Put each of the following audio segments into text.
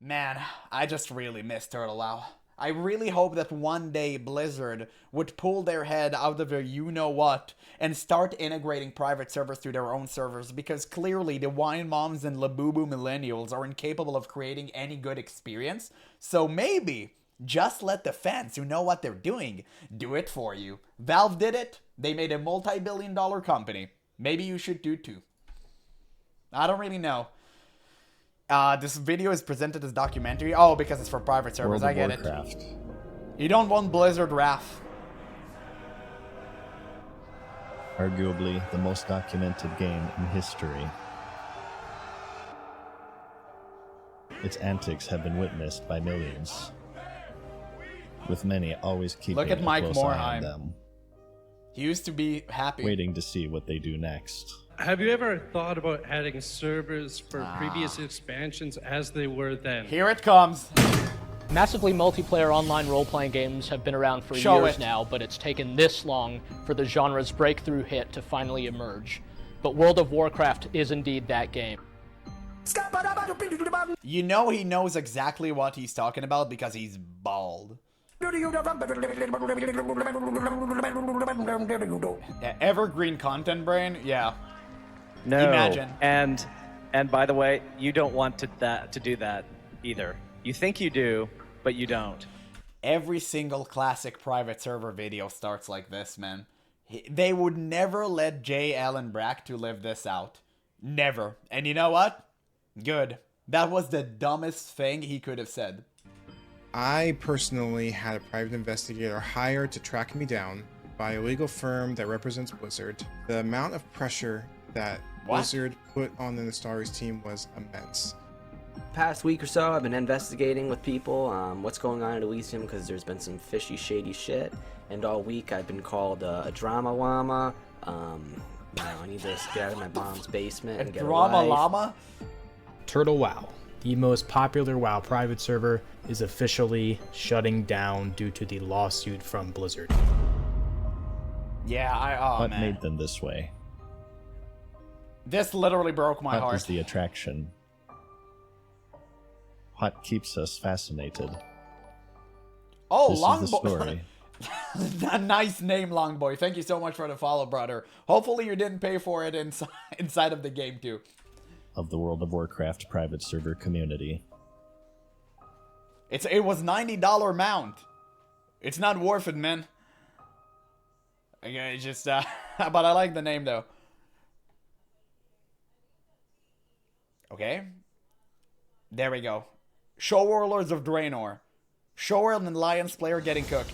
Man, I just really miss Turtle. I really hope that one day Blizzard would pull their head out of their you-know-what and start integrating private servers to their own servers, because clearly the wine moms and Labubu millennials are incapable of creating any good experience. So maybe just let the fans who know what they're doing do it for you. Valve did it. They made a multi-billion-dollar company. Maybe you should do too. I don't really know. This video is presented as documentary. Oh, because it's for private servers. I get Warcraft. it. You don't want Blizzard Wrath. Arguably the most documented game in history. Its antics have been witnessed by millions, with many always keeping Look at Mike a close eye on Morheim. them, He used to be happy. waiting to see what they do next. Have you ever thought about adding servers for previous expansions as they were then? Here it comes. Massively multiplayer online role-playing games have been around for Show years it. now, but it's taken this long for the genre's breakthrough hit to finally emerge. But World of Warcraft is indeed that game. You know he knows exactly what he's talking about because he's bald. Evergreen content brain? Yeah. No. Imagine. And by the way, you don't want to do that either. You think you do, but you don't. Every single classic private server video starts like this, man. They would never let J. Allen Brack to live this out. Never. And you know what? Good. That was the dumbest thing he could have said. I personally had a private investigator hired to track me down by a legal firm that represents Blizzard. The amount of pressure that Blizzard put on the Nostari's team was immense. Past week or so, I've been investigating with people what's going on at Elysium, because there's been some fishy, shady shit. And all week I've been called a drama llama. I need to get out of my mom's basement and get a Drama life. llama? Turtle WoW, the most popular WoW private server, is officially shutting down due to the lawsuit from Blizzard. Yeah, oh What man. made them this way? This literally broke my What heart. is the attraction? What keeps us fascinated? Oh, This is the Longboy. story A nice name, Longboy. Thank you so much for the follow, brother. Hopefully you didn't pay for it inside of the game too. of the World of Warcraft private server community. It was $90 mount. It's not worth it, man. Okay, it's just but I like the name though. Okay. There we go. Show Warlords of Draenor. Showorld and Alliance player getting cooked.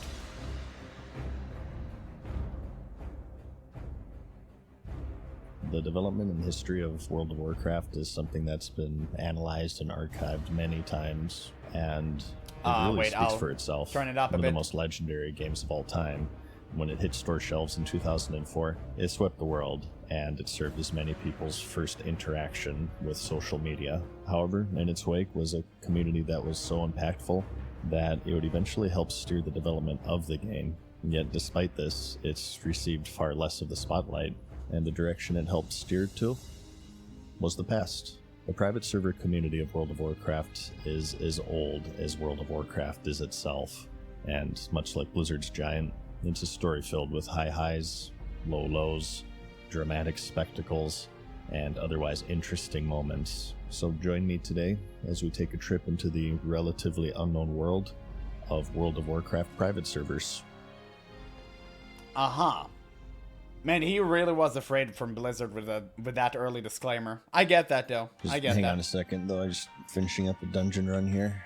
The development and history of World of Warcraft is something that's been analyzed and archived many times, and it really wait, speaks I'll for itself. turn it up a One of bit. the most legendary games of all time. When it hit store shelves in 2004, it swept the world, and it served as many people's first interaction with social media. However, in its wake was a community that was so impactful that it would eventually help steer the development of the game. Yet despite this, it's received far less of the spotlight, and the direction it helped steer to was the past. The private server community of World of Warcraft is as old as World of Warcraft is itself, and much like Blizzard's Giant, it's a story filled with high highs, low lows, dramatic spectacles, and otherwise interesting moments. So join me today as we take a trip into the relatively unknown world of World of Warcraft private servers. Uh-huh. Man, he really was afraid from Blizzard with that early disclaimer. I get that though. Just I get hang that. on a second though, I'm just finishing up a dungeon run here.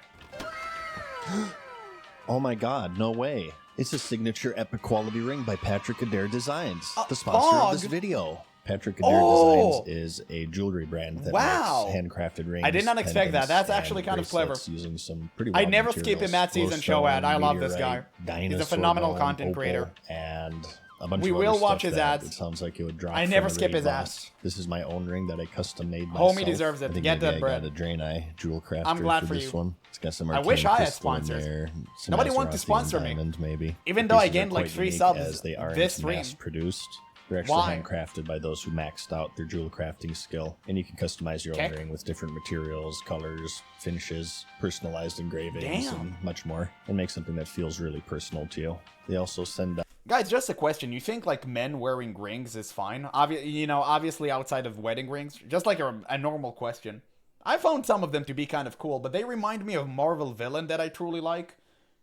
Oh my god, no way. It's a signature epic quality ring by Patrick Adair Designs, the sponsor of this Fog? video. Patrick Adair Oh! Designs is a jewelry brand that Wow! makes handcrafted rings. I did not expect that. pendants, That's actually and kind of clever. bracelets using some pretty I wild never skip materials. a Matt Season show ad. I love this guy. Meteorite, He's a dinosaur phenomenal bone, content opal, creator. And a bunch We of will other stuff watch his that ads. It sounds like it would drop I from never a skip his raid ads. box. This is my own ring that I custom made myself. Homie deserves it. I think Get maybe that I bread. got a Draenei jewel crafter I'm glad for this you. one. It's got some I wish I arcane had crystal in sponsors. there, some Nobody wanted to Azeroth sponsor me. diamond, maybe. Even The though I pieces are gained like quite 3 unique subs as they aren't this stream. mass produced. They're actually Why? handcrafted by those who maxed out their jewel crafting skill, and you can customize your own Okay. ring with different materials, colors, finishes, personalized engravings, Damn. and much more, and make something that feels really personal to you. They also send out Guys, just a question. You think, like, men wearing rings is fine? Obviously outside of wedding rings. Just like a normal question. I found some of them to be kind of cool, but they remind me of Marvel villain that I truly like.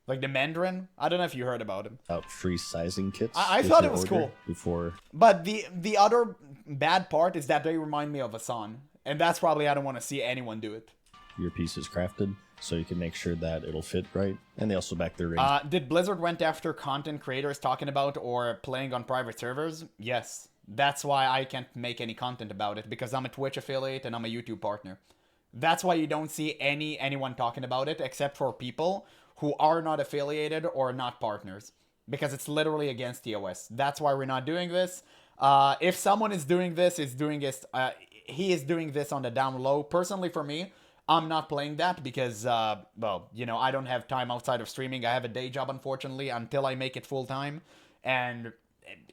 Like the Mandarin. I don't know if you heard about him. free sizing kits. I with thought your it was order cool. Before But the other bad part is that they remind me of Hassan. And that's probably I don't want to see anyone do it. your piece is crafted, so you can make sure that it'll fit right. And they also back their ring. Did Blizzard went after content creators talking about or playing on private servers? Yes. That's why I can't make any content about it, because I'm a Twitch affiliate and I'm a YouTube partner. That's why you don't see anyone talking about it, except for people who are not affiliated or not partners, because it's literally against TOS. That's why we're not doing this. If someone is doing this, he is doing this on the down low. Personally, for me, I'm not playing that because, well, you know, I don't have time outside of streaming. I have a day job, unfortunately, until I make it full time, and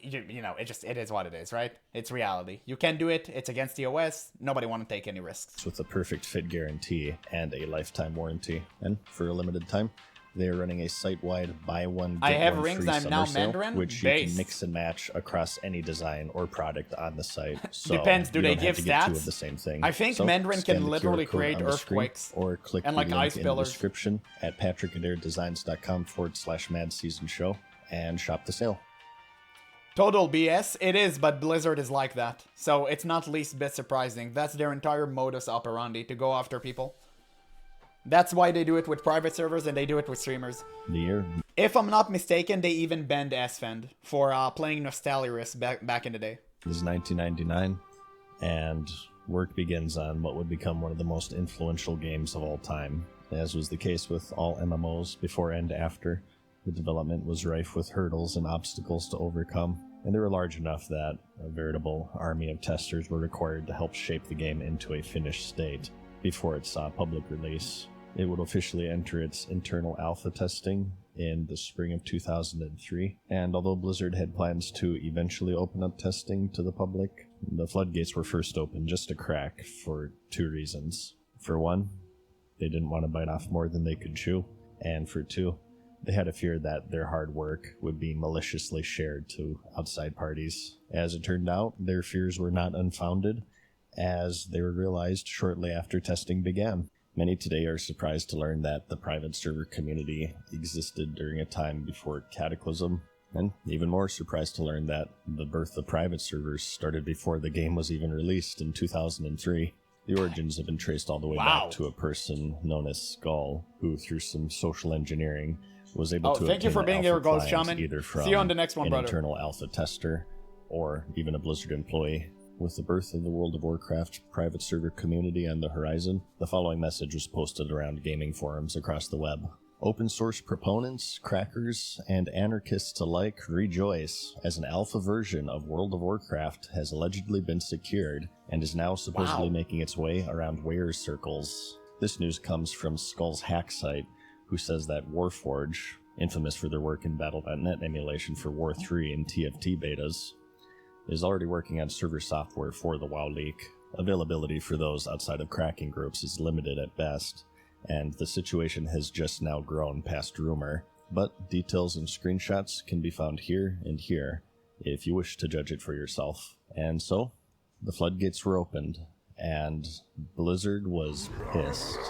you know, it is what it is, right? It's reality. You can do it. It's against TOS. Nobody want to take any risks. With a perfect fit guarantee and a lifetime warranty. And for a limited time, they are running a site-wide buy one, I get have one rings, free I'm summer now sale, Mandarin which you base. can mix and match across any design or product on the site. So Depends, do you they don't have give to get two stats? of the same thing. I think So Mandarin scan can the QR literally code create on the screen earthquakes or click and, the like, link ice in pillars. the description at patrickadairdesigns.com/madseasonshow and shop the sale. Total BS. It is, but Blizzard is like that. So it's not least bit surprising. That's their entire modus operandi, to go after people. That's why they do it with private servers and they do it with streamers. The year If I'm not mistaken, they even banned Asfend for playing Nostalrius back in the day. is 1999, and work begins on what would become one of the most influential games of all time. As was the case with all MMOs before and after, the development was rife with hurdles and obstacles to overcome, and they were large enough that a veritable army of testers were required to help shape the game into a finished state before it saw public release. It would officially enter its internal alpha testing in the spring of 2003, and although Blizzard had plans to eventually open up testing to the public, the floodgates were first opened just a crack for two reasons. For one, they didn't want to bite off more than they could chew, and for two, they had a fear that their hard work would be maliciously shared to outside parties. As it turned out, their fears were not unfounded, as they were realized shortly after testing began. Many today are surprised to learn that the private server community existed during a time before Cataclysm, and even more surprised to learn that the birth of private servers started before the game was even released in 2003. The origins have been traced all the way Wow. back to a person known as Skull, who through some social engineering was able to thank you obtain for an being alpha here, Ghost client Shaman. either from See you on the next one, an brother. internal alpha tester or even a Blizzard employee. With the birth of the World of Warcraft private server community on the horizon, the following message was posted around gaming forums across the web. Open source proponents, crackers, and anarchists alike rejoice, as an alpha version of World of Warcraft has allegedly been secured and is now supposedly making its way around Ware's circles. This news comes from Skull's hack site, who says that Warforge, infamous for their work in Battle.net emulation for War 3 and TFT betas, is already working on server software for the WoW leak. Availability for those outside of cracking groups is limited at best, and the situation has just now grown past rumor, but details and screenshots can be found here and here if you wish to judge it for yourself. And so, the floodgates were opened, and Blizzard was pissed,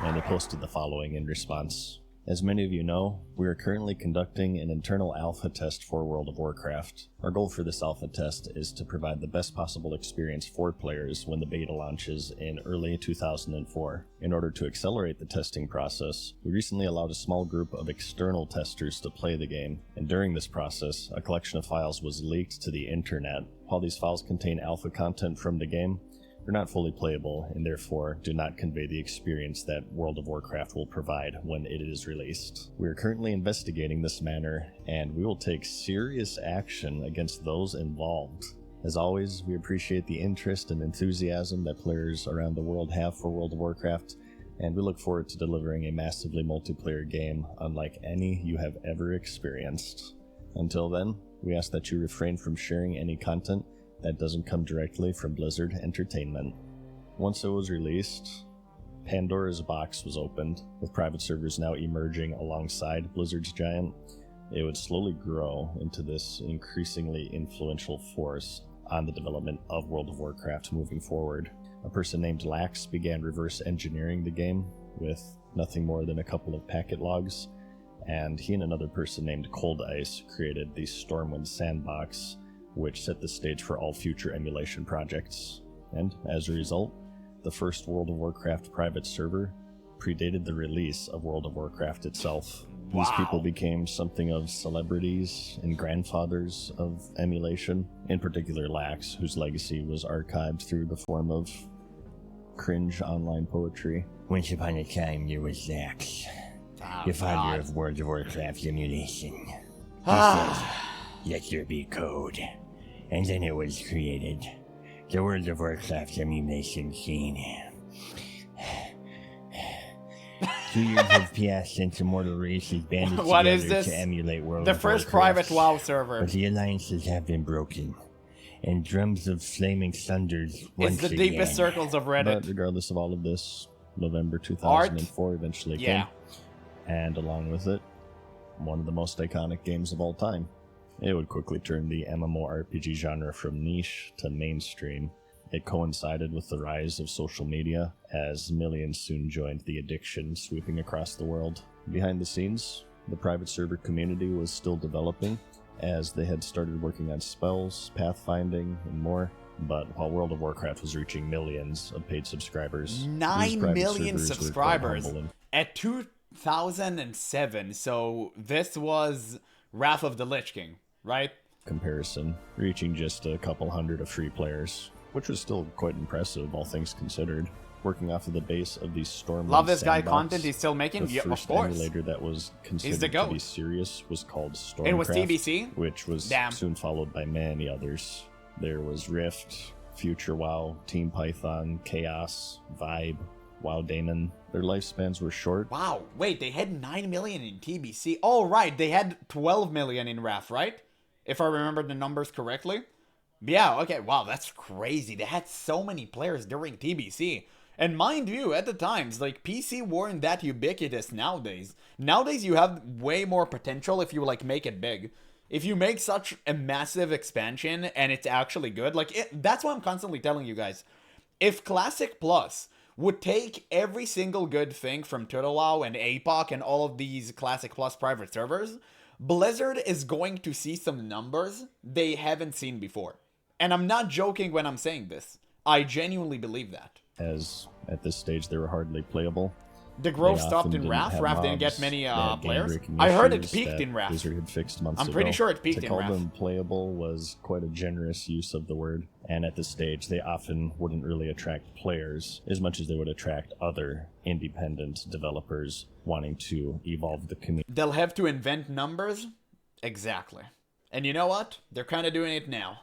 and they posted the following in response. As many of you know, we are currently conducting an internal alpha test for World of Warcraft. Our goal for this alpha test is to provide the best possible experience for players when the beta launches in early 2004. In order to accelerate the testing process, we recently allowed a small group of external testers to play the game, and during this process, a collection of files was leaked to the internet. While these files contain alpha content from the game, they're not fully playable and therefore do not convey the experience that World of Warcraft will provide when it is released. We are currently investigating this matter, and we will take serious action against those involved. As always, we appreciate the interest and enthusiasm that players around the world have for World of Warcraft, and we look forward to delivering a massively multiplayer game unlike any you have ever experienced. Until then, we ask that you refrain from sharing any content that doesn't come directly from Blizzard Entertainment. Once it was released, Pandora's box was opened, with private servers now emerging alongside Blizzard's giant. It would slowly grow into this increasingly influential force on the development of World of Warcraft moving forward. A person named Lax began reverse engineering the game with nothing more than a couple of packet logs, and he and another person named Cold Ice created the Stormwind Sandbox, which set the stage for all future emulation projects. And as a result, the first World of Warcraft private server predated the release of World of Warcraft itself. These people became something of celebrities and grandfathers of emulation, in particular Lax, whose legacy was archived through the form of cringe online poetry. Once upon a time, there was Zax, the father of World of Warcraft emulation. He said, let there be code. And then it was created. The World of Warcraft emulation scene. 2 years have passed since Immortal Race has banded What together is this? to emulate World The of first Warcraft. private WoW server. But the alliances have been broken, and drums of flaming thunders once It's the again. deepest circles of Reddit. But regardless of all of this, November 2004 eventually came. And along with it, one of the most iconic games of all time. It would quickly turn the MMORPG genre from niche to mainstream. It coincided with the rise of social media, as millions soon joined the addiction sweeping across the world. Behind the scenes, the private server community was still developing, as they had started working on spells, pathfinding, and more. But while World of Warcraft was reaching millions of paid subscribers, 9 million subscribers and at 2007. So this was Wrath of the Lich King, right? comparison, reaching just a couple hundred of free players, which was still quite impressive, all things considered. Working off of the base of the Stormwind Love this guy Sandbox, content he's still making. the Yeah, of first course. emulator that was the considered to goat. be serious was called Stormcraft. It was TBC? which was Damn. soon followed by many others. There was Rift, Future WoW, Team Python, Chaos, Vibe, WoW Daemon. Their lifespans were short. Wow, wait, they had 9 million in TBC. Oh, right, they had 12 million in Wrath, right? If I remember the numbers correctly. Yeah, okay, wow, that's crazy. They had so many players during TBC. And mind you, at the times, like, PC weren't that ubiquitous nowadays. Nowadays, you have way more potential if you, like, make it big. If you make such a massive expansion and it's actually good, like, that's why I'm constantly telling you guys. If Classic Plus would take every single good thing from TurtleWow and APOC and all of these Classic Plus private servers, Blizzard is going to see some numbers they haven't seen before. And I'm not joking when I'm saying this. I genuinely believe that. As at this stage they were hardly playable. The growth They stopped often in didn't Wrath. have Wrath didn't get mobs. many They had players. game-breaking I heard it issues peaked that in Wrath. Blizzard had fixed months I'm ago. pretty sure it peaked to in call Wrath. them playable was quite a generous use of the word, and at this stage they often wouldn't really attract players as much as they would attract other independent developers wanting to evolve the community. They'll have to invent numbers? Exactly. And you know what? They're kind of doing it now.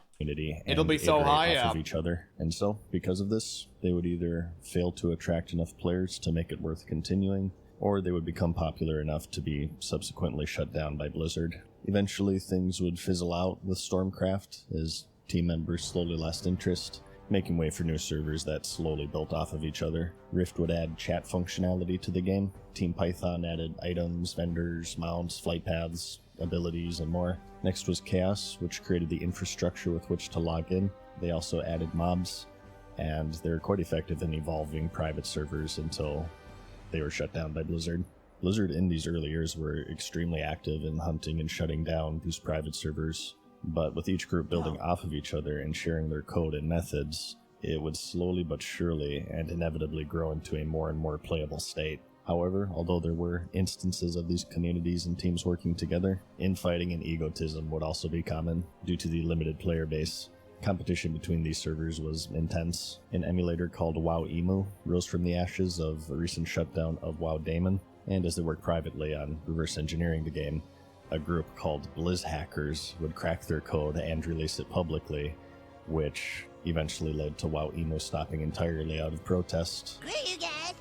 It'll be so high off up. of each other, and so because of this, they would either fail to attract enough players to make it worth continuing, or they would become popular enough to be subsequently shut down by Blizzard. Eventually, things would fizzle out with Stormcraft as team members slowly lost interest, making way for new servers that slowly built off of each other. Rift would add chat functionality to the game. Team Python added items, vendors, mounts, flight paths, abilities, and more. Next was Chaos, which created the infrastructure with which to log in. They also added mobs, and they were quite effective in evolving private servers until they were shut down by Blizzard. Blizzard in these early years were extremely active in hunting and shutting down these private servers, but with each group building off of each other and sharing their code and methods, it would slowly but surely and inevitably grow into a more and more playable state. However, although there were instances of these communities and teams working together, infighting and egotism would also be common due to the limited player base. Competition between these servers was intense. An emulator called WoWEmu rose from the ashes of a recent shutdown of WoW Daemon, and as they worked privately on reverse engineering the game, a group called Blizz Hackers would crack their code and release it publicly, which eventually led to WoWEmu stopping entirely out of protest. Great, you guys.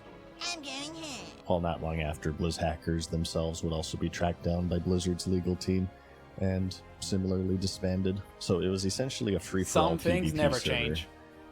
I'm going home. While not long after, Blizz Hackers themselves would also be tracked down by Blizzard's legal team, and similarly disbanded. So it was essentially a free-for-all Some things PvP never server. change.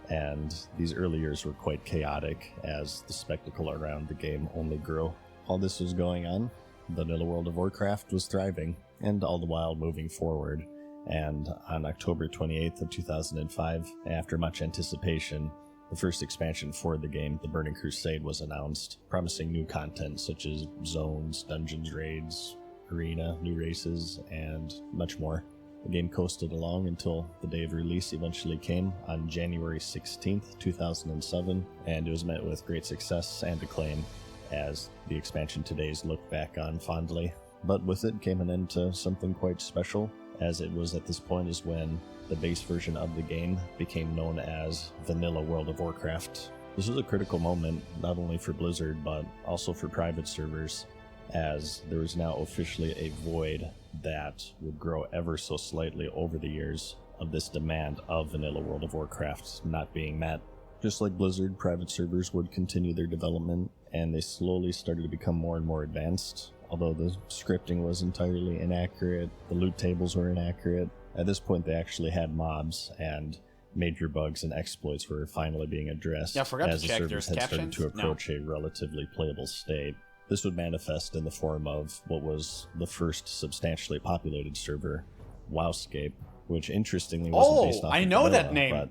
And these early years were quite chaotic as the spectacle around the game only grew. While this was going on, vanilla World of Warcraft was thriving, and all the while moving forward. And on October 28th of 2005, after much anticipation, the first expansion for the game, The Burning Crusade, was announced, promising new content such as zones, dungeons, raids, arena, new races, and much more. The game coasted along until the day of release eventually came on January 16th, 2007, and it was met with great success and acclaim, as the expansion todays look back on fondly. But with it came an end to something quite special, as it was at this point is when the base version of the game became known as Vanilla World of Warcraft. This was a critical moment, not only for Blizzard, but also for private servers, as there was now officially a void that would grow ever so slightly over the years of this demand of Vanilla World of Warcraft not being met. Just like Blizzard, private servers would continue their development, and they slowly started to become more and more advanced. Although the scripting was entirely inaccurate, the loot tables were inaccurate. At this point, they actually had mobs, and major bugs and exploits were finally being addressed Yeah, I forgot as to the check. servers There's had started captions? to approach a relatively playable state. This would manifest in the form of what was the first substantially populated server, WoWscape, which interestingly wasn't based off I of know that vanilla, name. but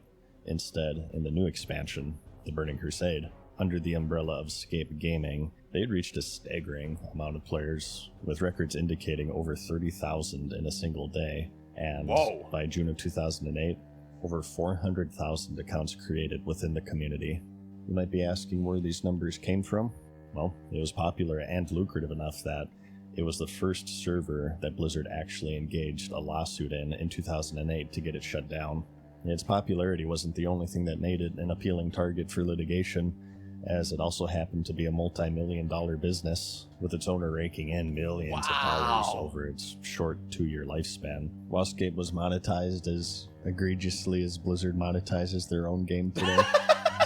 instead, in the new expansion, The Burning Crusade, under the umbrella of Scape Gaming, they had reached a staggering amount of players, with records indicating over 30,000 in a single day, and by June of 2008, over 400,000 accounts created within the community. You might be asking where these numbers came from. Well, it was popular and lucrative enough that it was the first server that Blizzard actually engaged a lawsuit in 2008 to get it shut down. Its popularity wasn't the only thing that made it an appealing target for litigation, as it also happened to be a multi-million-dollar business, with its owner raking in millions of dollars over its short 2-year lifespan. WoWscape was monetized as egregiously as Blizzard monetizes their own game today,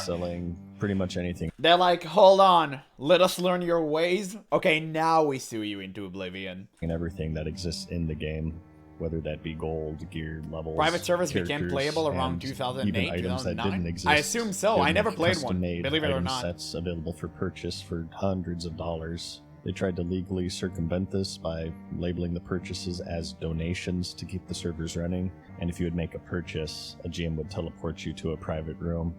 selling pretty much anything. They're like, hold on, let us learn your ways. Okay, now we sue you into oblivion. And everything that exists in the game, whether that be gold, gear, levels, Private servers became characters, playable around and 2008, even items that 2009? didn't exist. I assume so. They would I never make played one, custom-made believe it or item not. sets available for purchase for hundreds of dollars. They tried to legally circumvent this by labeling the purchases as donations to keep the servers running, and if you would make a purchase, a GM would teleport you to a private room,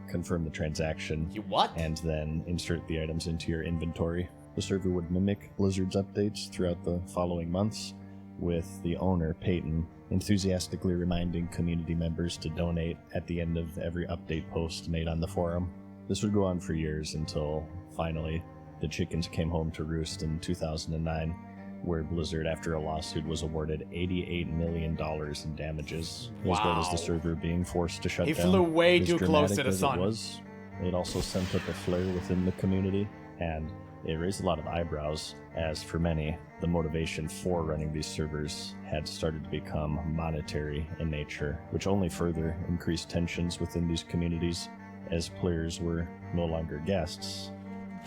confirm the transaction, and then insert the items into your inventory. The server would mimic Blizzard's updates throughout the following months, with the owner, Peyton, enthusiastically reminding community members to donate at the end of every update post made on the forum. This would go on for years until, finally, the chickens came home to roost in 2009, where Blizzard, after a lawsuit, was awarded $88 million in damages, as well as the server being forced to shut down. He flew way As too close to dramatic the as sun. It also sent up a flare within the community, and it raised a lot of eyebrows, as for many, the motivation for running these servers had started to become monetary in nature, which only further increased tensions within these communities, as players were no longer guests,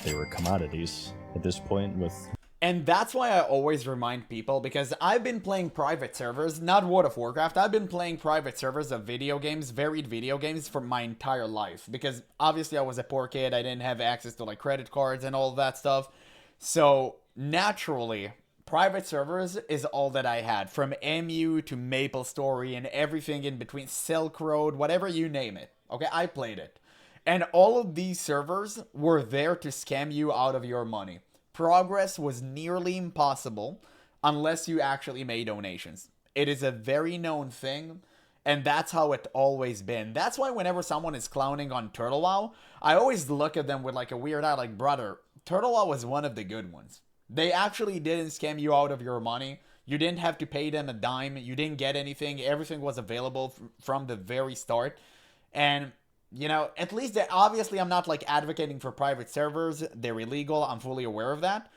they were commodities. At this point, with And that's why I always remind people, because I've been playing private servers, not World of Warcraft, I've been playing private servers of video games, varied video games, for my entire life. Because obviously I was a poor kid, I didn't have access to like credit cards and all that stuff. So naturally, private servers is all that I had, from MU to MapleStory and everything in between, Silk Road, whatever you name it. Okay, I played it. And all of these servers were there to scam you out of your money. Progress was nearly impossible unless you actually made donations. It is a very known thing, and that's how it always been. That's why whenever someone is clowning on TurtleWow, I always look at them with like a weird eye, like, brother, TurtleWow was one of the good ones. They actually didn't scam you out of your money. You didn't have to pay them a dime. You didn't get anything. Everything was available from the very start. And you know, at least obviously I'm not like advocating for private servers. They're illegal. I'm fully aware of that.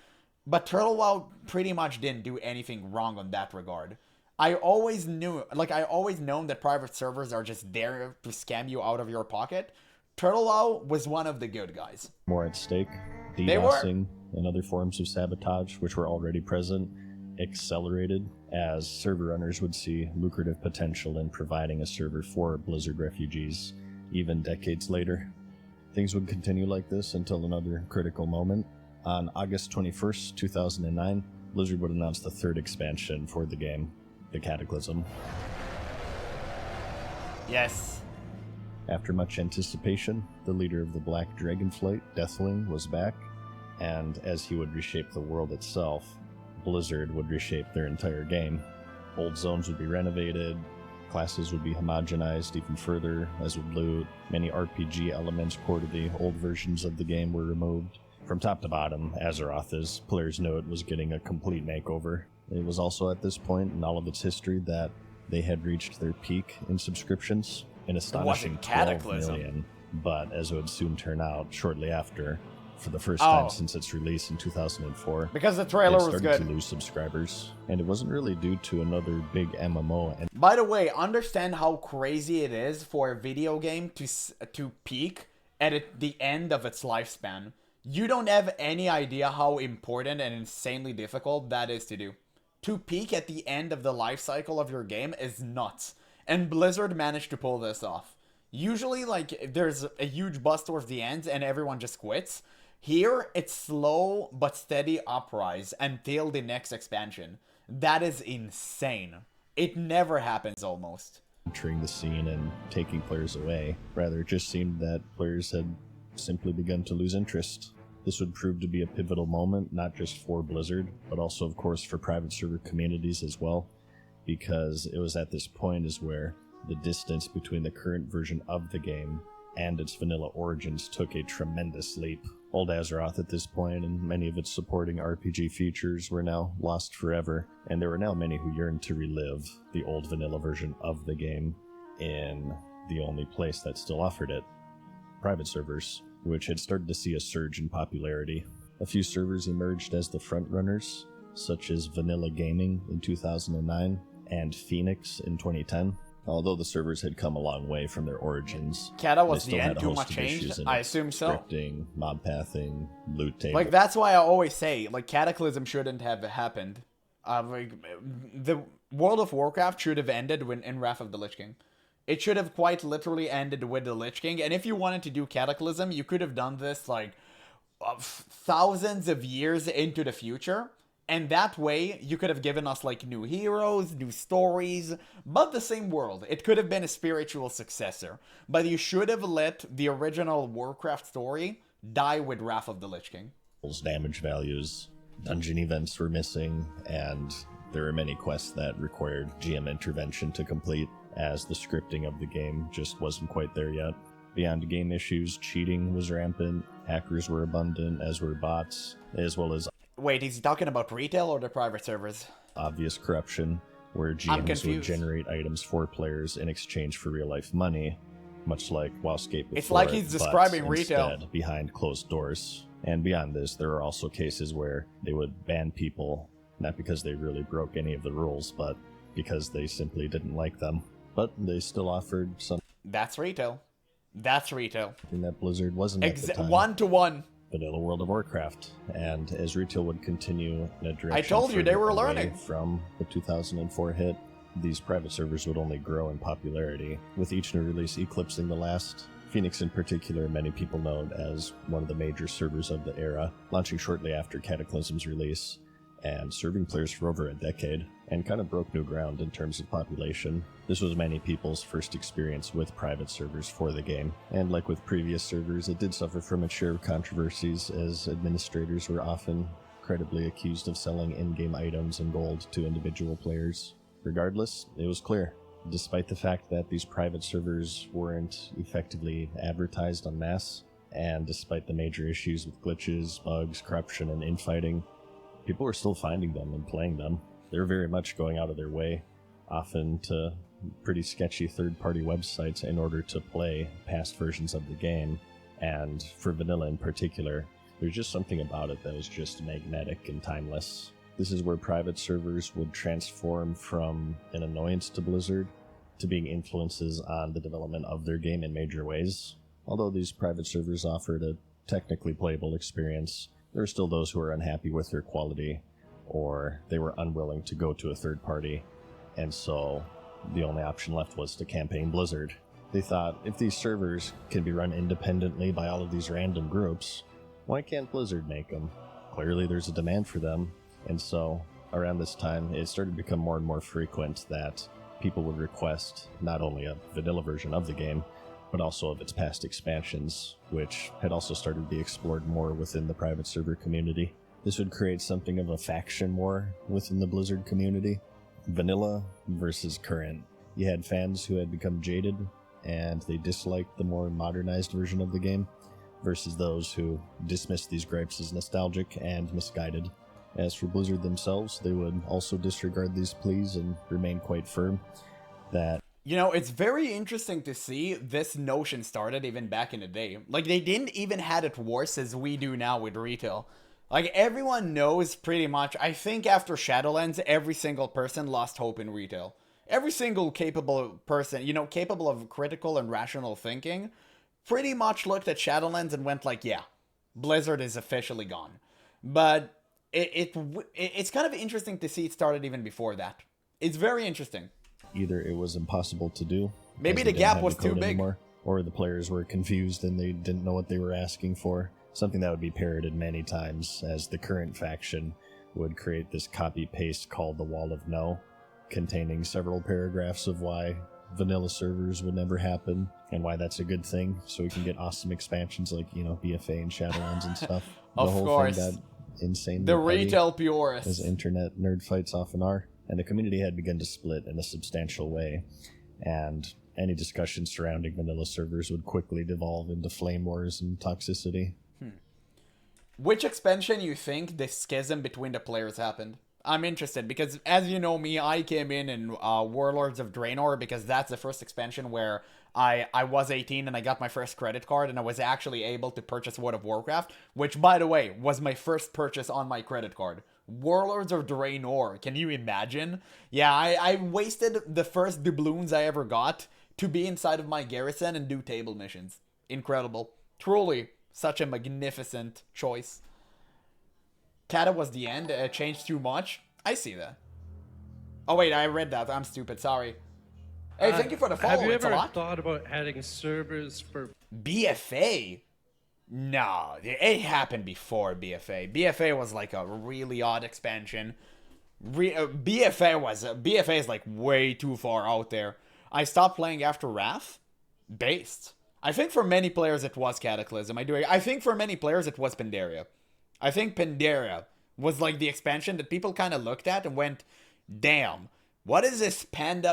But TurtleWow pretty much didn't do anything wrong on that regard. I always known that private servers are just there to scam you out of your pocket. TurtleWow was one of the good guys. more at stake, They were. DDoSing and other forms of sabotage, which were already present, accelerated as server runners would see lucrative potential in providing a server for Blizzard refugees, even decades later. Things would continue like this until another critical moment. On August 21st, 2009, Blizzard would announce the third expansion for the game, the Cataclysm. Yes. After much anticipation, the leader of the Black Dragonflight, Deathwing, was back, and as he would reshape the world itself, Blizzard would reshape their entire game. Old zones would be renovated, classes would be homogenized even further, as would loot. Many RPG elements core to the old versions of the game were removed. From top to bottom, Azeroth, as players know it, was getting a complete makeover. It was also at this point in all of its history that they had reached their peak in subscriptions, an astonishing 12 million, but as it would soon turn out, shortly after, for the first time since its release in 2004, because the trailer was started good, to lose subscribers, and it wasn't really due to another big MMO. And by the way, understand how crazy it is for a video game to peak at the end of its lifespan. You don't have any idea how important and insanely difficult that is to do. To peak at the end of the life cycle of your game is nuts. And Blizzard managed to pull this off. Usually, like, there's a huge bust towards the end and everyone just quits. Here, it's slow but steady uprise until the next expansion. That is insane. It never happens almost. Entering the scene and taking players away. Rather, it just seemed that players had simply begun to lose interest. This would prove to be a pivotal moment, not just for Blizzard, but also, of course, for private server communities as well, because it was at this point is where the distance between the current version of the game and its vanilla origins took a tremendous leap. Old Azeroth at this point and many of its supporting RPG features were now lost forever, and there were now many who yearned to relive the old vanilla version of the game in the only place that still offered it, private servers, which had started to see a surge in popularity. A few servers emerged as the frontrunners, such as Vanilla Gaming in 2009 and Phoenix in 2010. Although the servers had come a long way from their origins, Kata was they the still had end, a too host much of changed? issues in I it. assume so. Scripting, mob pathing, loot table. Like, that's why I always say, like, Cataclysm shouldn't have happened. The World of Warcraft should have ended in Wrath of the Lich King. It should have quite literally ended with the Lich King, and if you wanted to do Cataclysm, you could have done this, like, thousands of years into the future, and that way, you could have given us, like, new heroes, new stories, but the same world. It could have been a spiritual successor, but you should have let the original Warcraft story die with Wrath of the Lich King. Damage values, dungeon events were missing, and there were many quests that required GM intervention to complete, as the scripting of the game just wasn't quite there yet. Beyond game issues, cheating was rampant, hackers were abundant, as were bots, as well as... Wait, is he talking about retail or the private servers? Obvious corruption, where GMs would generate items for players in exchange for real-life money, much like WoWscape before. It's like he's describing retail. Instead, behind closed doors. And beyond this, there are also cases where they would ban people, not because they really broke any of the rules, but because they simply didn't like them. But they still offered some... That's retail. That's retail. That Blizzard wasn't at the time. 1-to-1. Vanilla World of Warcraft. And as retail would continue in a direction... I told you they were away learning. From the 2004 hit, these private servers would only grow in popularity, with each new release eclipsing the last. Phoenix in particular, many people know as one of the major servers of the era, launching shortly after Cataclysm's release, and serving players for over a decade, and kind of broke new ground in terms of population. This was many people's first experience with private servers for the game, and like with previous servers, it did suffer from its share of controversies, as administrators were often credibly accused of selling in-game items and gold to individual players. Regardless, it was clear, despite the fact that these private servers weren't effectively advertised en masse, and despite the major issues with glitches, bugs, corruption, and infighting, people were still finding them and playing them. They were very much going out of their way, often to pretty sketchy third-party websites in order to play past versions of the game. And for vanilla in particular, there's just something about it that was just magnetic and timeless. This is where private servers would transform from an annoyance to Blizzard to being influences on the development of their game in major ways. Although these private servers offered a technically playable experience, there are still those who are unhappy with their quality, or they were unwilling to go to a third party, and so the only option left was to campaign Blizzard. They thought, if these servers can be run independently by all of these random groups, why can't Blizzard make them? Clearly there's a demand for them, and so around this time it started to become more and more frequent that people would request not only a vanilla version of the game, but also of its past expansions, which had also started to be explored more within the private server community. This would create something of a faction war within the Blizzard community. Vanilla versus current. You had fans who had become jaded and they disliked the more modernized version of the game, versus those who dismissed these gripes as nostalgic and misguided. As for Blizzard themselves, they would also disregard these pleas and remain quite firm that... You know, it's very interesting to see this notion started even back in the day. Like, they didn't even had it worse as we do now with retail. Like, everyone knows pretty much, I think after Shadowlands, every single person lost hope in retail. Every single capable person, you know, capable of critical and rational thinking, pretty much looked at Shadowlands and went like, yeah, Blizzard is officially gone. But it's kind of interesting to see it started even before that. It's very interesting. Either it was impossible to do, maybe the gap was too big, anymore, or the players were confused and they didn't know what they were asking for. Something that would be parroted many times, as the current faction would create this copy-paste called the Wall of No, containing several paragraphs of why vanilla servers would never happen, and why that's a good thing, so we can get awesome expansions like, you know, BFA and Shadowlands and stuff. Of course. Thing got insane. The retail purists. As internet nerd fights often are. And the community had begun to split in a substantial way, and any discussion surrounding vanilla servers would quickly devolve into flame wars and toxicity. Which expansion you think the schism between the players happened? I'm interested, because as you know me, I came in Warlords of Draenor, because that's the first expansion where I was 18 and I got my first credit card and I was actually able to purchase World of Warcraft, which, by the way, was my first purchase on my credit card. Warlords of Draenor, can you imagine? Yeah, I wasted the first doubloons I ever got to be inside of my garrison and do table missions. Incredible. Truly, such a magnificent choice. Kata was the end, it changed too much. I see that. Oh wait, I read that, I'm stupid, sorry. Hey, thank you for the follow, Have you it's a ever lot. thought about adding servers for BFA? No, it happened before BFA. BFA was like a really odd expansion. BFA is like way too far out there. I stopped playing after Wrath. Based. I think for many players it was Cataclysm. I think for many players it was Pandaria. I think Pandaria was like the expansion that people kind of looked at and went, damn, what is this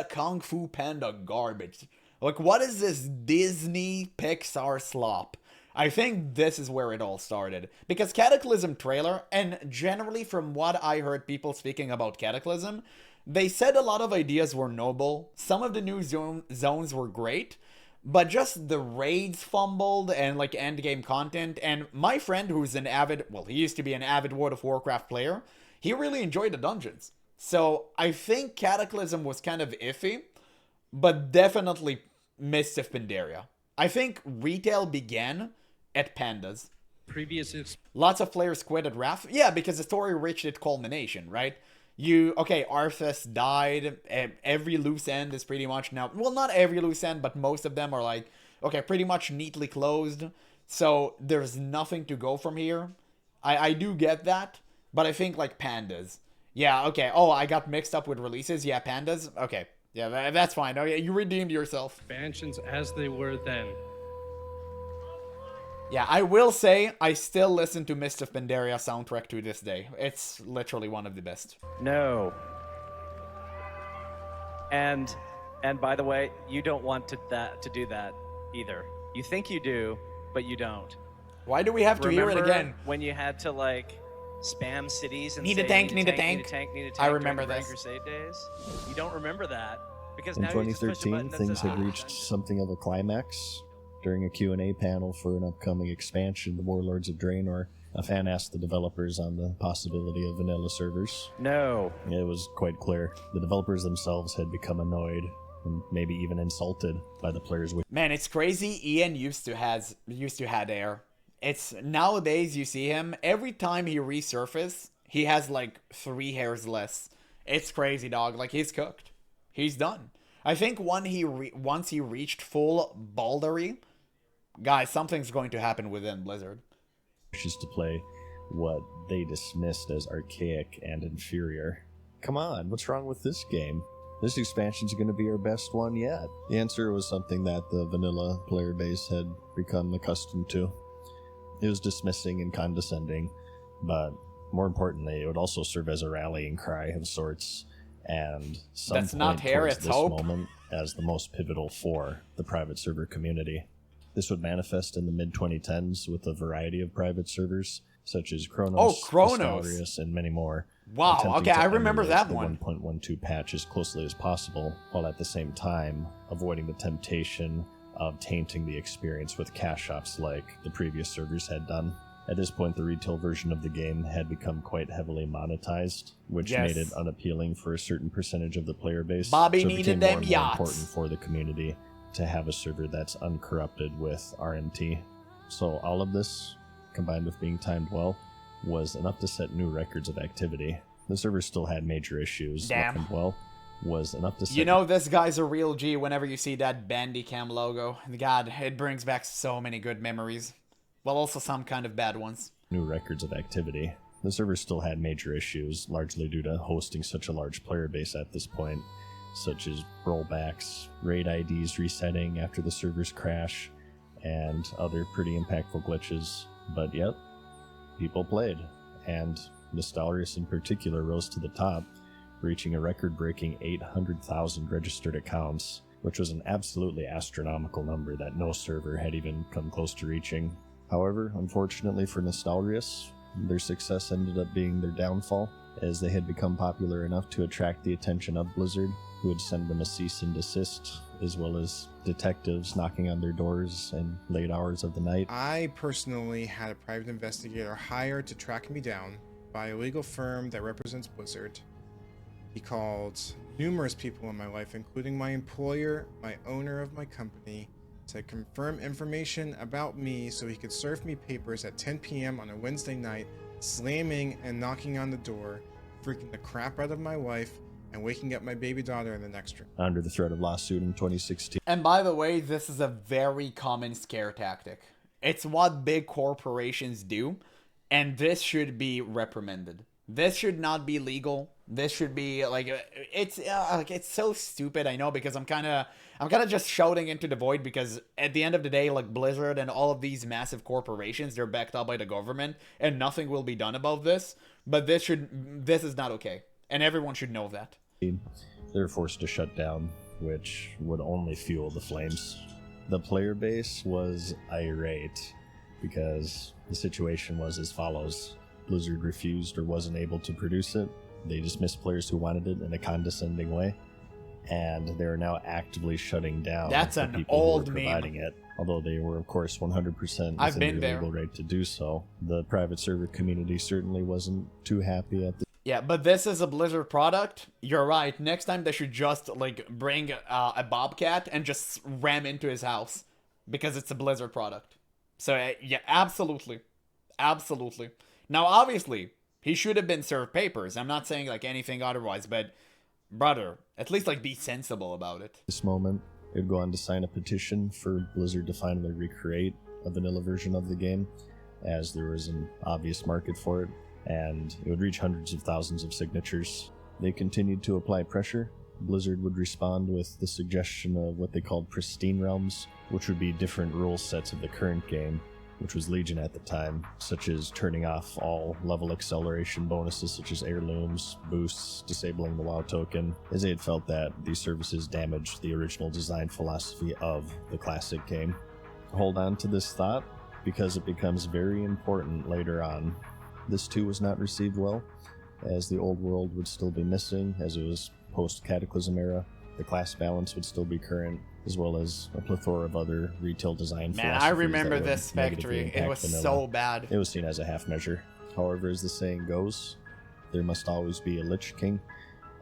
Kung Fu Panda garbage? Like, what is this Disney Pixar slop? I think this is where it all started. Because Cataclysm trailer, and generally from what I heard people speaking about Cataclysm, they said a lot of ideas were noble, some of the new zones were great, but just the raids fumbled and like endgame content, and my friend who's an avid, well, he used to be an avid World of Warcraft player, he really enjoyed the dungeons. So I think Cataclysm was kind of iffy, but definitely Mists of Pandaria. I think retail began at Pandas. Lots of players quit at Wrath. Yeah, because the story reached its culmination, right? Okay, Arthas died. Every loose end is pretty much now... Well, not every loose end, but most of them are like, okay, pretty much neatly closed. So there's nothing to go from here. I do get that, but I think like Pandas. Yeah, okay. Oh, I got mixed up with releases. Yeah, Pandas. Okay. Yeah, that's fine. Okay, you redeemed yourself. Expansions as they were then. Yeah, I will say, I still listen to Mist of Pandaria soundtrack to this day. It's literally one of the best. No. And by the way, you don't want to do that either. You think you do, but you don't. Why do we have to hear it again? When you had to like spam cities and need say, a tank, need a tank. I remember during this. Crusade days? You don't remember that because in now 2013, things had reached something of a climax. During a Q&A panel for an upcoming expansion, The Warlords of Draenor, a fan asked the developers on the possibility of vanilla servers. No. It was quite clear. The developers themselves had become annoyed and maybe even insulted by the players. Man, it's crazy. Ian used to had air. It's nowadays you see him every time he resurfaces. He has like 3 hairs less. It's crazy, dog. Like, he's cooked. He's done. I think once he reached full baldery, guys, something's going to happen within Blizzard. Wishes to play what they dismissed as archaic and inferior. Come on, what's wrong with this game? This expansion's going to be our best one yet. The answer was something that the vanilla player base had become accustomed to. It was dismissing and condescending, but more importantly, it would also serve as a rallying cry of sorts, and some That's not point hair, towards it's this hope. moment as the most pivotal for the private server community. This would manifest in the mid-2010s with a variety of private servers, such as Kronos, Nostalrius, and many more. Wow, attempting okay, to I remember emulate that the one. 1.12 patch as closely as possible, while at the same time avoiding the temptation of tainting the experience with cash shops like the previous servers had done. At this point, the retail version of the game had become quite heavily monetized, which Yes. made it unappealing for a certain percentage of the player base. Bobby so it needed became them more and more yachts. important for the community to have a server that's uncorrupted with RMT. So all of this, combined with being timed well, was enough to set new records of activity. The server still had major issues. Damn. Timed well was enough to set You know, this guy's a real G whenever you see that Bandicam logo. God, it brings back so many good memories. Well, also some kind of bad ones. new records of activity. The server still had major issues, largely due to hosting such a large player base at this point, such as rollbacks, raid IDs resetting after the servers crash, and other pretty impactful glitches. But yep, people played, and Nostalrius in particular rose to the top, reaching a record-breaking 800,000 registered accounts, which was an absolutely astronomical number that no server had even come close to reaching. However, unfortunately for Nostalrius, their success ended up being their downfall, as they had become popular enough to attract the attention of Blizzard, who would send them a cease and desist, as well as detectives knocking on their doors in late hours of the night. I personally had a private investigator hired to track me down by a legal firm that represents Blizzard. He called numerous people in my life, including my employer, my owner of my company, to confirm information about me so he could serve me papers at 10 p.m. on a Wednesday night, slamming and knocking on the door, freaking the crap out of my wife, and waking up my baby daughter in the next room. Under the threat of lawsuit in 2016. And by the way, this is a very common scare tactic. It's what big corporations do, and this should be reprimanded. This should not be legal. This should be like it's so stupid. I know, because I'm kind of just shouting into the void, because at the end of the day, like Blizzard and all of these massive corporations, they're backed up by the government, and nothing will be done about this. But this is not okay, and everyone should know that. They were forced to shut down, which would only fuel the flames. The player base was irate because the situation was as follows. Blizzard refused or wasn't able to produce it. They dismissed players who wanted it in a condescending way, and they are now actively shutting down That's the an people old who were meme. providing it. Although they were, of course, 100% I've within been their there. legal right to do so. The private server community certainly wasn't too happy at the Yeah, but this is a Blizzard product. You're right. Next time they should just like bring a bobcat and just ram into his house, because it's a Blizzard product. So yeah, absolutely. Now, obviously, he should have been served papers. I'm not saying like anything otherwise, but brother, at least like be sensible about it. this moment. It would go on to sign a petition for Blizzard to finally recreate a vanilla version of the game, as there was an obvious market for it, and it would reach hundreds of thousands of signatures. They continued to apply pressure. Blizzard would respond with the suggestion of what they called pristine realms, which would be different rule sets of the current game, which was Legion at the time, such as turning off all level acceleration bonuses such as heirlooms, boosts, disabling the WoW token, as they had felt that these services damaged the original design philosophy of the classic game. Hold on to this thought, because it becomes very important later on. This too was not received well, as the old world would still be missing, as it was post-Cataclysm era. The class balance would still be current, as well as a plethora of other retail design Man, I philosophies remember that would this negatively factory. It impact was vanilla. so bad. It was seen as a half measure. However, as the saying goes, there must always be a Lich King,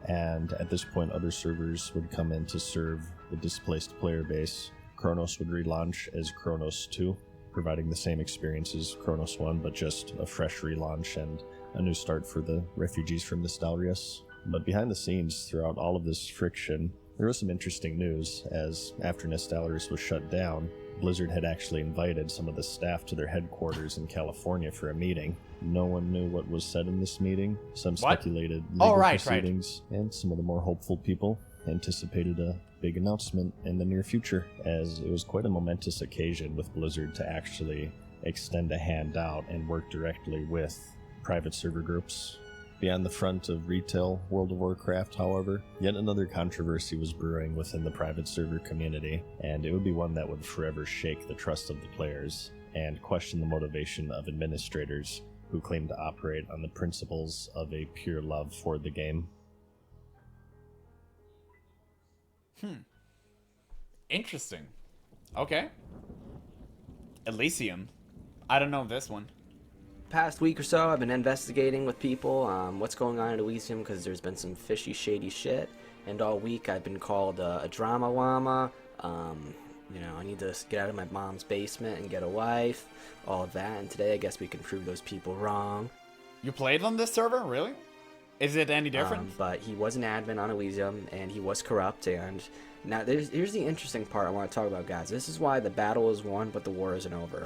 and at this point other servers would come in to serve the displaced player base. Kronos would relaunch as Kronos 2, providing the same experience as Kronos 1, but just a fresh relaunch and a new start for the refugees from Nostalrius. But behind the scenes, throughout all of this friction, there was some interesting news, as after Nostalrius was shut down, Blizzard had actually invited some of the staff to their headquarters in California for a meeting. No one knew what was said in this meeting. Some speculated legal proceedings, and some of the more hopeful people anticipated a big announcement in the near future, as it was quite a momentous occasion with Blizzard to actually extend a hand out and work directly with private server groups. Beyond the front of retail World of Warcraft, however, yet another controversy was brewing within the private server community, and it would be one that would forever shake the trust of the players and question the motivation of administrators who claim to operate on the principles of a pure love for the game. Interesting. Okay. Elysium. I don't know this one. Past week or so, I've been investigating with people what's going on at Elysium because there's been some fishy, shady shit. And all week I've been called a drama wama. You know, I need to get out of my mom's basement and get a wife. All of that. And today I guess we can prove those people wrong. You played on this server? Really? Is it any different? But he was an admin on Elysium, and he was corrupt. And now here's the interesting part I want to talk about, guys. This is why the battle is won, but the war isn't over.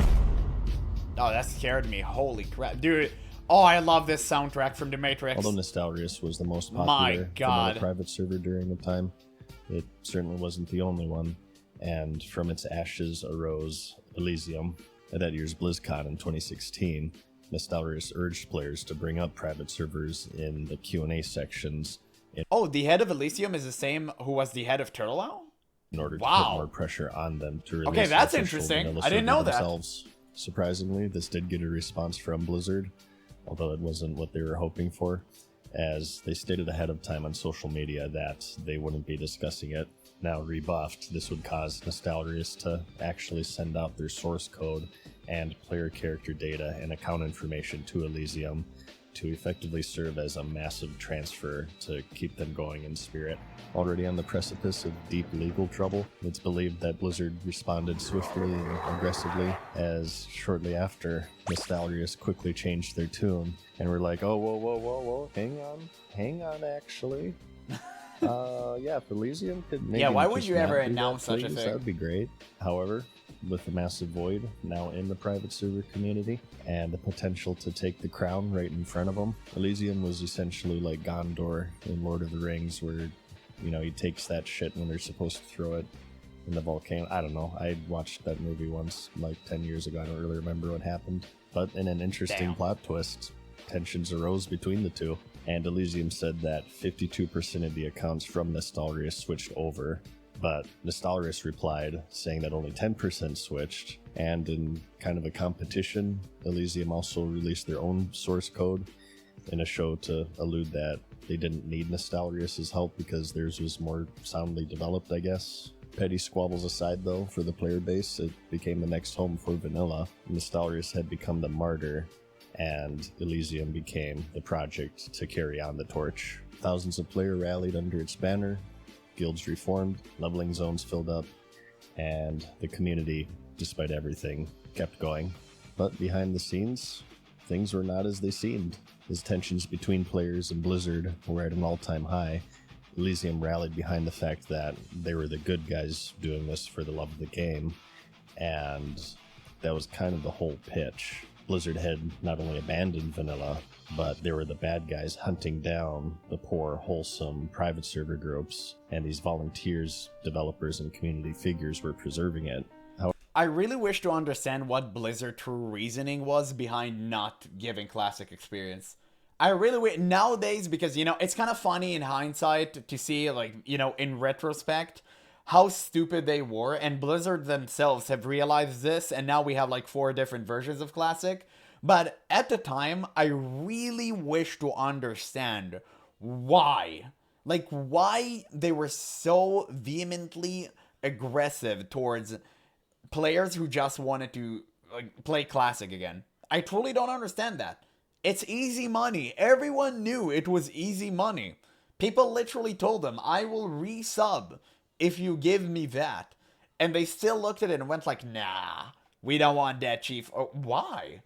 Oh, that scared me. Holy crap. Dude, oh, I love this soundtrack from The Matrix. Although Nostalrius was the most popular vanilla private server during the time, it certainly wasn't the only one. And from its ashes arose Elysium. At that year's BlizzCon in 2016, Nostalrius urged players to bring up private servers in the Q&A sections. Oh, the head of Elysium is the same who was the head of TurtleOwl? In order to put more pressure on them to release okay, that's official interesting. vanilla I didn't server know themselves. Surprisingly, this did get a response from Blizzard, although it wasn't what they were hoping for, as they stated ahead of time on social media that they wouldn't be discussing it. Now rebuffed, this would cause Nostalrius to actually send out their source code and player character data and account information to Elysium to effectively serve as a massive transfer to keep them going in spirit. Already on the precipice of deep legal trouble, it's believed that Blizzard responded swiftly and aggressively, as shortly after, Nostalrius quickly changed their tune and were like, oh, whoa, hang on, actually. Yeah, if Elysium could maybe why would you ever do announce that, such a please, thing? That would be great. However, with the massive void now in the private server community and the potential to take the crown right in front of them, Elysium was essentially like Gondor in Lord of the Rings, where, you know, he takes that shit when they're supposed to throw it in the volcano. I don't know. I watched that movie once, like 10 years ago. I don't really remember what happened. But in an interesting plot twist, tensions arose between the two. And Elysium said that 52% of the accounts from Nostalrius switched over, but Nostalrius replied saying that only 10% switched, and in kind of a competition, Elysium also released their own source code in a show to allude that they didn't need Nostalrius' help because theirs was more soundly developed, I guess. Petty squabbles aside, though, for the player base, it became the next home for vanilla. Nostalrius had become the martyr, and Elysium became the project to carry on the torch. Thousands of players rallied under its banner, guilds reformed, leveling zones filled up, and the community, despite everything, kept going. But behind the scenes, things were not as they seemed. As tensions between players and Blizzard were at an all-time high, Elysium rallied behind the fact that they were the good guys doing this for the love of the game, and that was kind of the whole pitch. Blizzard had not only abandoned vanilla, but they were the bad guys hunting down the poor, wholesome private server groups, and these volunteers, developers, and community figures were preserving it. I really wish to understand what Blizzard's true reasoning was behind not giving Classic experience. I really wish nowadays, because, you know, it's kind of funny in hindsight to see, like, you know, in retrospect, how stupid they were, and Blizzard themselves have realized this, and now we have like 4 different versions of Classic. But at the time, I really wish to understand why. Like, why they were so vehemently aggressive towards players who just wanted to like play Classic again. I truly don't understand that. It's easy money. Everyone knew it was easy money. People literally told them, I will resub if you give me that. And they still looked at it and went like, nah, we don't want that, chief. Oh, why?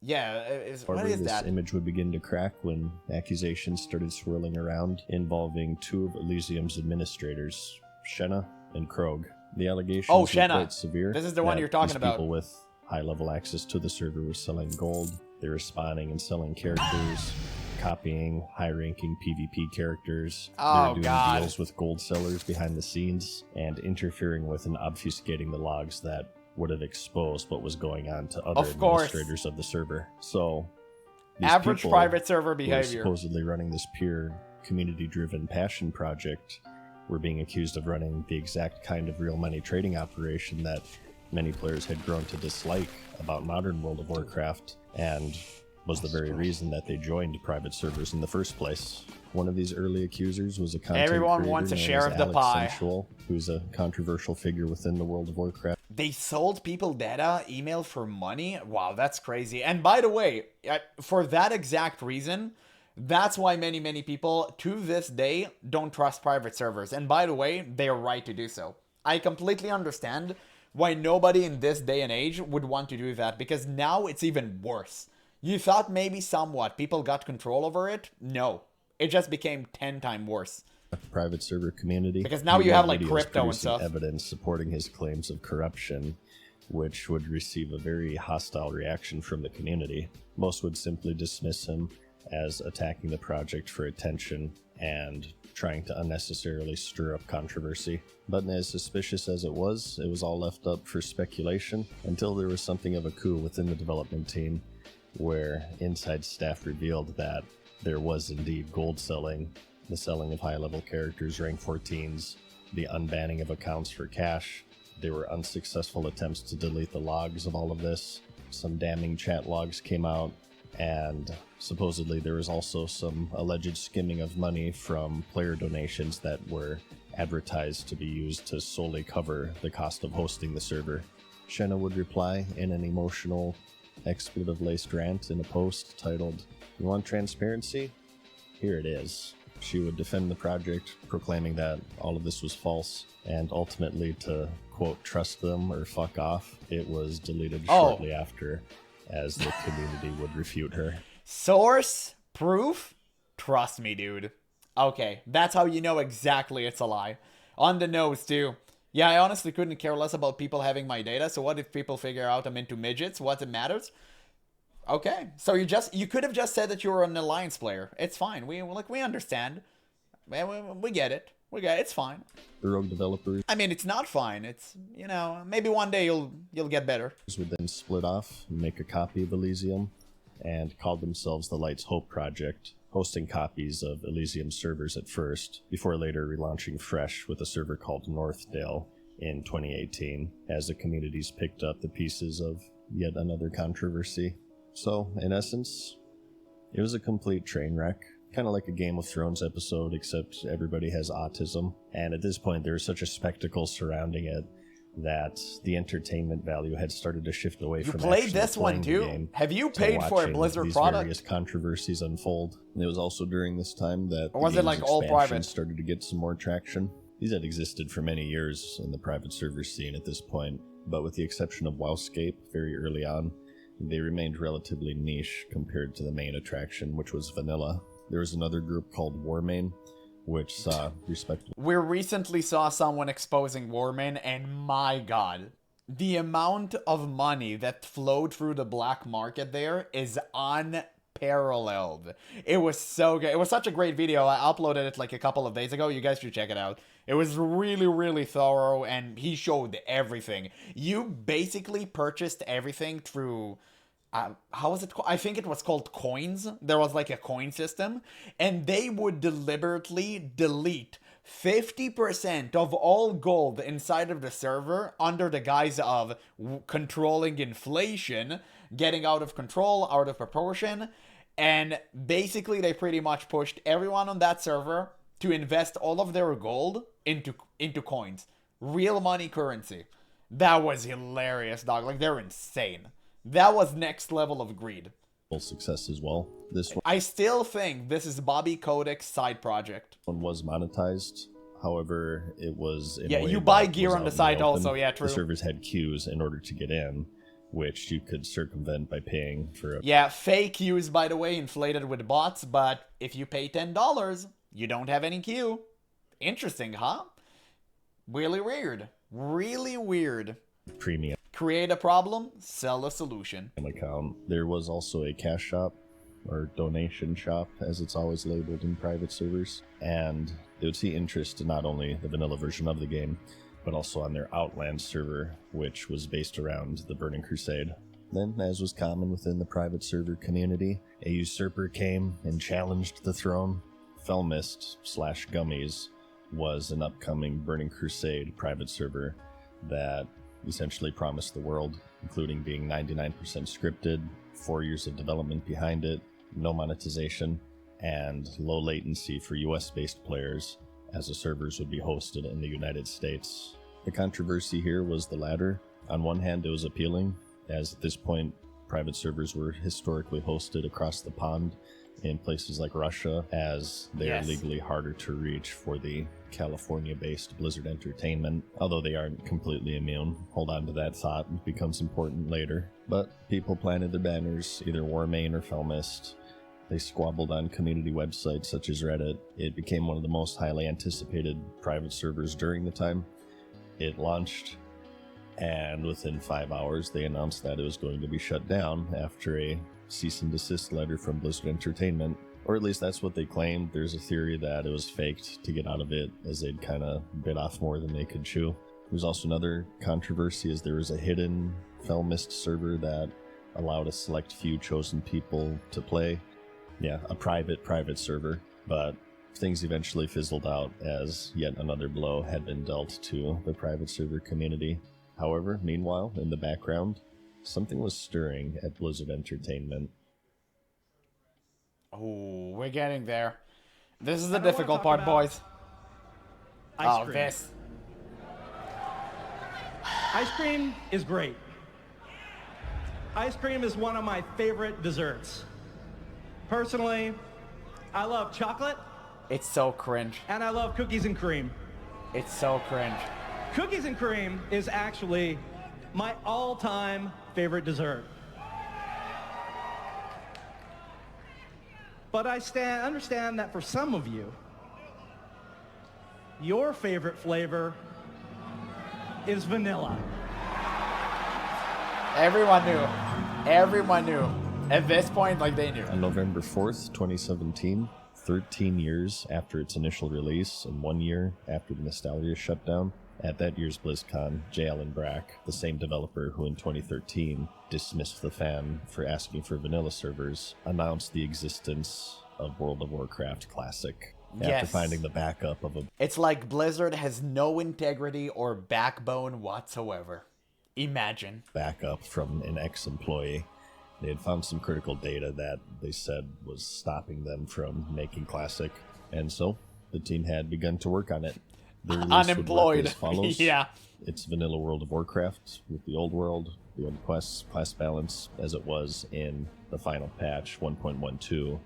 Yeah, what However, is this that? image would begin to crack when accusations started swirling around involving two of Elysium's administrators, Shenna and Krog. The allegations Oh, were Shenna. quite severe. This is the one that you're talking these about. People with high-level access to the server were selling gold. They were spawning and selling characters, copying high-ranking PvP characters. They Oh, were doing God. deals with gold sellers behind the scenes and interfering with and obfuscating the logs that would have exposed what was going on to other Of course. administrators of the server. So, these Average people private server who were behavior. supposedly running this pure community-driven passion project were being accused of running the exact kind of real money trading operation that many players had grown to dislike about modern World of Warcraft, and was the very reason that they joined private servers in the first place. One of these early accusers was a content Everyone creator wants a known share as of the Alex pie. Sensual, who's a controversial figure within the World of Warcraft. They sold people data, email for money? Wow, that's crazy. And by the way, for that exact reason, that's why many people to this day don't trust private servers. And by the way, they are right to do so. I completely understand why nobody in this day and age would want to do that, because now it's even worse. You thought maybe somewhat people got control over it? No. It just became 10 times worse. Private server community. Because now He you made have, like, videos crypto and producing stuff. evidence supporting his claims of corruption, which would receive a very hostile reaction from the community. Most would simply dismiss him as attacking the project for attention and trying to unnecessarily stir up controversy. But as suspicious as it was all left up for speculation until there was something of a coup within the development team, where inside staff revealed that there was indeed gold selling, the selling of high-level characters, rank 14s, the unbanning of accounts for cash. There were unsuccessful attempts to delete the logs of all of this. Some damning chat logs came out, and supposedly there was also some alleged skimming of money from player donations that were advertised to be used to solely cover the cost of hosting the server. Shenna would reply in an emotional, expletive-laced rant in a post titled, "You want transparency? Here it is." She would defend the project, proclaiming that all of this was false, and ultimately to, quote, trust them or fuck off. It was deleted shortly after, as the community would refute her. Source? Proof? Trust me, dude. Okay, that's how you know exactly it's a lie. On the nose, too. Yeah, I honestly couldn't care less about people having my data, so what if people figure out I'm into midgets? What it matters? Okay, so you could have just said that you were an alliance player. It's fine. We understand. We get it. It's fine. The rogue developers I mean, it's not fine. It's, maybe one day you'll get better. would then split off and make a copy of Elysium and called themselves the Light's Hope Project, hosting copies of Elysium servers at first, before later relaunching fresh with a server called Northdale in 2018, as the communities picked up the pieces of yet another controversy. So, in essence, it was a complete train wreck. Kind of like a Game of Thrones episode, except everybody has autism. And at this point, there was such a spectacle surrounding it that the entertainment value had started to shift away from played actually this one playing the too? game Have you to paid for a watching Blizzard these product? various controversies unfold. And it was also during this time that Or was the it, like, game's all expansion private? started to get some more traction. These had existed for many years in the private server scene at this point, but with the exception of WoWscape very early on, they remained relatively niche compared to the main attraction, which was vanilla. There was another group called Warmane, which saw respectable. We recently saw someone exposing Warman, and my god, the amount of money that flowed through the black market there is unparalleled. It was so good. It was such a great video. I uploaded it like a couple of days ago. You guys should check it out. It was really thorough, and he showed everything. You basically purchased everything through... how was it called? I think it was called coins. There was like a coin system, and they would deliberately delete 50% of all gold inside of the server under the guise of controlling inflation, getting out of control, out of proportion, and basically they pretty much pushed everyone on that server to invest all of their gold into coins. Real money currency. That was hilarious, dog. Like, they're insane. That was next level of greed. Success as well. This I still think this is Bobby Kodak's side project. one was monetized. However, it was in a Yeah, way you buy that gear was on the out in site open. also, yeah, true. The servers had queues in order to get in, which you could circumvent by paying for a Yeah, fake queues, by the way, inflated with bots, but if you pay $10, you don't have any queue. Interesting, huh? Really weird. Really weird. premium Create a problem, sell a solution. account. There was also a cash shop, or donation shop, as it's always labeled in private servers, and they would see interest in not only the vanilla version of the game, but also on their Outland server, which was based around the Burning Crusade. Then, as was common within the private server community, a usurper came and challenged the throne. Felmist/Gummies was an upcoming Burning Crusade private server that essentially promised the world, including being 99% scripted, 4 years of development behind it, no monetization, and low latency for US-based players, as the servers would be hosted in the United States. The controversy here was the latter. On one hand, it was appealing, as at this point, private servers were historically hosted across the pond in places like Russia, as they are legally harder to reach for the California-based Blizzard Entertainment, although they aren't completely immune. Hold on to that thought, it becomes important later. But people planted their banners, either Warmane or Felmist. They squabbled on community websites such as Reddit. It became one of the most highly anticipated private servers during the time. It launched, and within 5 hours they announced that it was going to be shut down after a cease and desist letter from Blizzard Entertainment. Or at least that's what they claimed. There's a theory that it was faked to get out of it, as they'd kind of bit off more than they could chew. There's also another controversy, as there was a hidden Felmist server that allowed a select few chosen people to play. Yeah, a private server, but things eventually fizzled out as yet another blow had been dealt to the private server community. However, meanwhile, in the background, something was stirring at Blizzard Entertainment. Oh, we're getting there. This is the difficult part, boys. Ice cream. This. Ice cream is great. Ice cream is one of my favorite desserts. Personally, I love chocolate. It's so cringe. And I love cookies and cream. It's so cringe. Cookies and cream is actually my all-time favorite dessert. But I understand that for some of you, your favorite flavor is vanilla. Everyone knew. Everyone knew. At this point, like, they knew. On November 4th, 2017, 13 years after its initial release and 1 year after the Nostalgia shutdown, at that year's BlizzCon, J. Allen Brack, the same developer who in 2013 dismissed the fan for asking for vanilla servers, announced the existence of World of Warcraft Classic. After finding the backup of a... It's like Blizzard has no integrity or backbone whatsoever. Imagine. Backup from an ex-employee. They had found some critical data that they said was stopping them from making Classic, and so the team had begun to work on it. The release Unemployed. would work as follows. Yeah. It's vanilla World of Warcraft with the old world, the old quests, class balance, as it was in the final patch 1.12,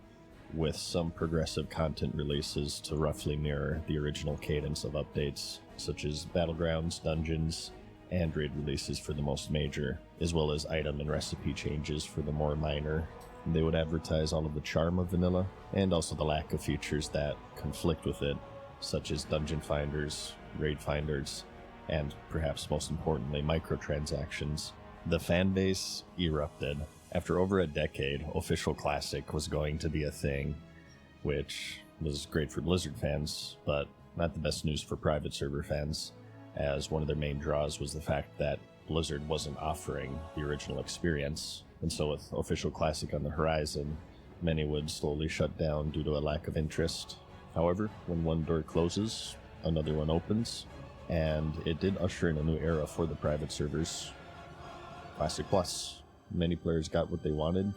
with some progressive content releases to roughly mirror the original cadence of updates, such as Battlegrounds, Dungeons, and raid releases for the most major, as well as item and recipe changes for the more minor. They would advertise all of the charm of vanilla, and also the lack of features that conflict with it, such as dungeon finders, raid finders, and perhaps most importantly, microtransactions. The fanbase erupted. After over a decade, Official Classic was going to be a thing, which was great for Blizzard fans, but not the best news for private server fans, as one of their main draws was the fact that Blizzard wasn't offering the original experience. And so with Official Classic on the horizon, many would slowly shut down due to a lack of interest. However, when one door closes, another one opens, and it did usher in a new era for the private servers. Classic Plus. Many players got what they wanted,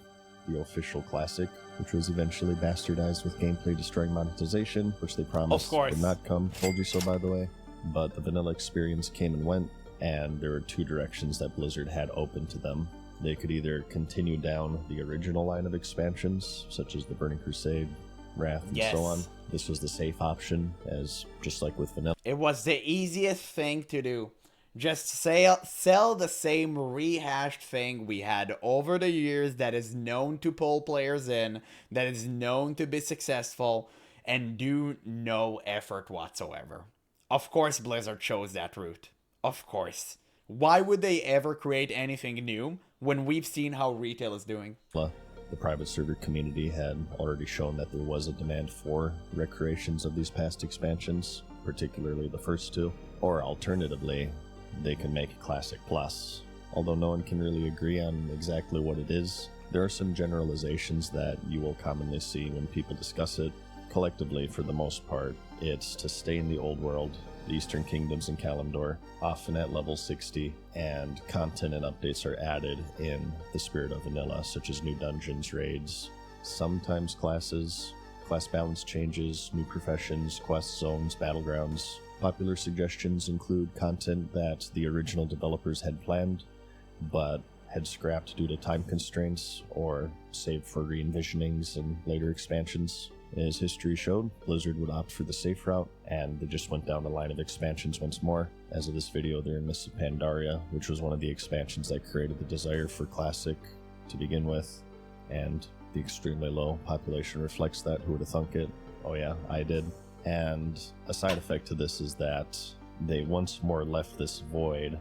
the Official Classic, which was eventually bastardized with gameplay destroying monetization, which they promised would not come. Told you so, by the way. But the vanilla experience came and went, and there were two directions that Blizzard had open to them. They could either continue down the original line of expansions, such as the Burning Crusade, Wrath, and so on. This was the safe option, as just like with vanilla. It was the easiest thing to do. Just sell the same rehashed thing we had over the years that is known to pull players in, that is known to be successful, and do no effort whatsoever. Of course Blizzard chose that route. Of course. Why would they ever create anything new when we've seen how retail is doing? The private server community had already shown that there was a demand for recreations of these past expansions, particularly the first two, or alternatively, they can make a Classic Plus. Although no one can really agree on exactly what it is, there are some generalizations that you will commonly see when people discuss it. Collectively, for the most part, it's to stay in the old world, the Eastern Kingdoms and Kalimdor, often at level 60, and content and updates are added in the spirit of vanilla, such as new dungeons, raids, sometimes classes, class balance changes, new professions, quest zones, battlegrounds. Popular suggestions include content that the original developers had planned, but had scrapped due to time constraints, or saved for re-envisionings and later expansions. As history showed, Blizzard would opt for the safe route, and they just went down the line of expansions once more. As of this video, they're in Mists of Pandaria, which was one of the expansions that created the desire for Classic to begin with, and the extremely low population reflects that. Who would have thunk it? Oh yeah, I did. And a side effect to this is that they once more left this void,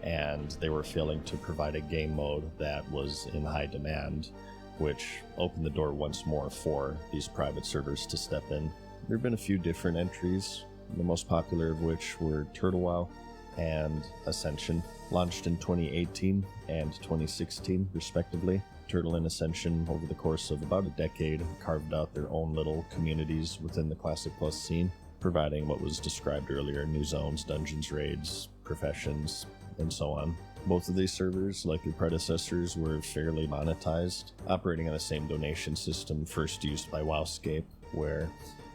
and they were failing to provide a game mode that was in high demand, which opened the door once more for these private servers to step in. There have been a few different entries, the most popular of which were Turtle WoW and Ascension, launched in 2018 and 2016 respectively. Turtle and Ascension, over the course of about a decade, carved out their own little communities within the Classic Plus scene, providing what was described earlier, new zones, dungeons, raids, professions, and so on. Both of these servers, like their predecessors, were fairly monetized, operating on the same donation system first used by WoWscape, where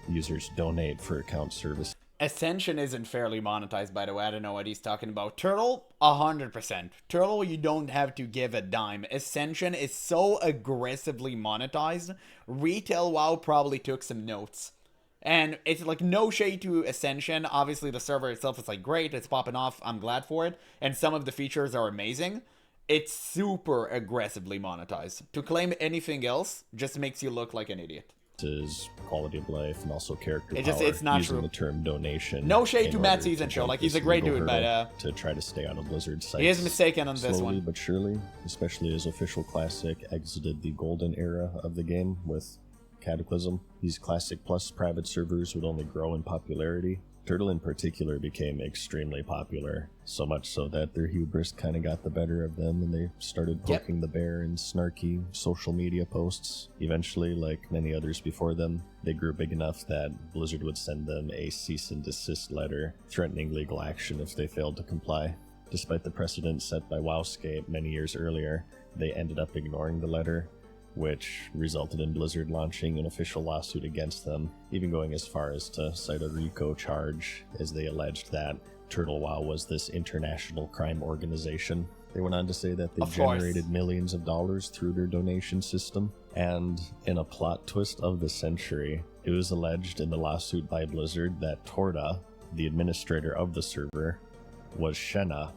users donate for account service. Ascension isn't fairly monetized, by the way. I don't know what he's talking about. Turtle, 100%. Turtle, you don't have to give a dime. Ascension is so aggressively monetized. Retail WoW probably took some notes. And it's like no shade to Ascension. Obviously, the server itself is like great. It's popping off. I'm glad for it. And some of the features are amazing. It's super aggressively monetized. To claim anything else just makes you look like an idiot. Is quality of life and also character power. It's not using true. the term donation. No shade to Matt Season Show. Like, he's a great dude, but to try to stay on a Blizzard site. He is mistaken on this one. Slowly but surely, especially as official Classic exited the golden era of the game with Cataclysm. These Classic Plus private servers would only grow in popularity. Turtle in particular became extremely popular, so much so that their hubris kind of got the better of them and they started poking the bear in snarky social media posts. Eventually, like many others before them, they grew big enough that Blizzard would send them a cease and desist letter threatening legal action if they failed to comply. Despite the precedent set by WoWscape many years earlier, they ended up ignoring the letter, which resulted in Blizzard launching an official lawsuit against them, even going as far as to cite a RICO charge, as they alleged that Turtle WoW was this international crime organization. They went on to say that they generated millions of dollars through their donation system, and in a plot twist of the century, it was alleged in the lawsuit by Blizzard that Torda, the administrator of the server, was Shenna,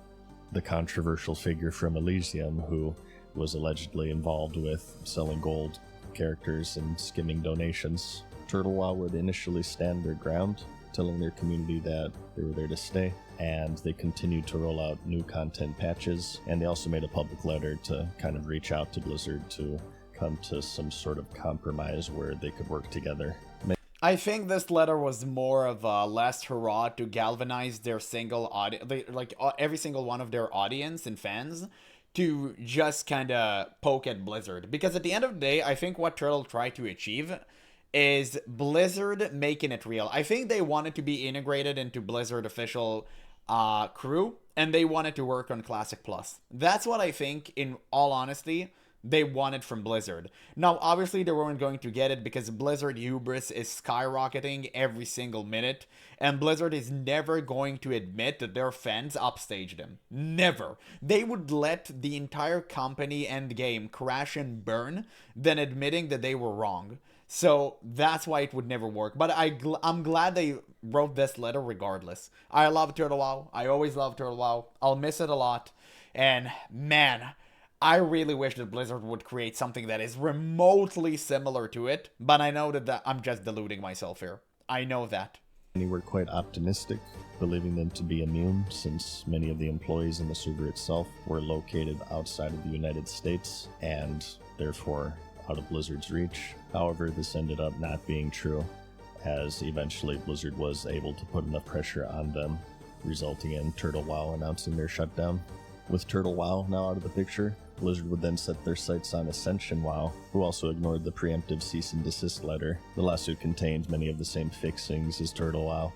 the controversial figure from Elysium who was allegedly involved with selling gold characters and skimming donations. Turtle WoW would initially stand their ground, telling their community that they were there to stay, and they continued to roll out new content patches, and they also made a public letter to kind of reach out to Blizzard to come to some sort of compromise where they could work together. I think this letter was more of a last hurrah to galvanize their single audience, like every single one of their audience and fans, to just kind of poke at Blizzard. Because at the end of the day, I think what Turtle tried to achieve is Blizzard making it real. I think they wanted to be integrated into Blizzard official crew, and they wanted to work on Classic Plus. That's what I think, in all honesty, they wanted from Blizzard. Now, obviously, they weren't going to get it because Blizzard hubris is skyrocketing every single minute, and Blizzard is never going to admit that their fans upstaged them. Never. They would let the entire company and game crash and burn than admitting that they were wrong. So that's why it would never work. But I'm glad they wrote this letter regardless. I love Turtle WoW. I always love Turtle WoW. I'll miss it a lot. And man, I really wish that Blizzard would create something that is remotely similar to it. But I know that I'm just deluding myself here. I know that. Many were quite optimistic, believing them to be immune since many of the employees in the server itself were located outside of the United States and therefore out of Blizzard's reach. However, this ended up not being true, as eventually Blizzard was able to put enough pressure on them, resulting in Turtle WoW announcing their shutdown. With Turtle WoW now out of the picture, Blizzard would then set their sights on Ascension WoW, who also ignored the preemptive cease and desist letter. The lawsuit contained many of the same fixings as Turtle WoW,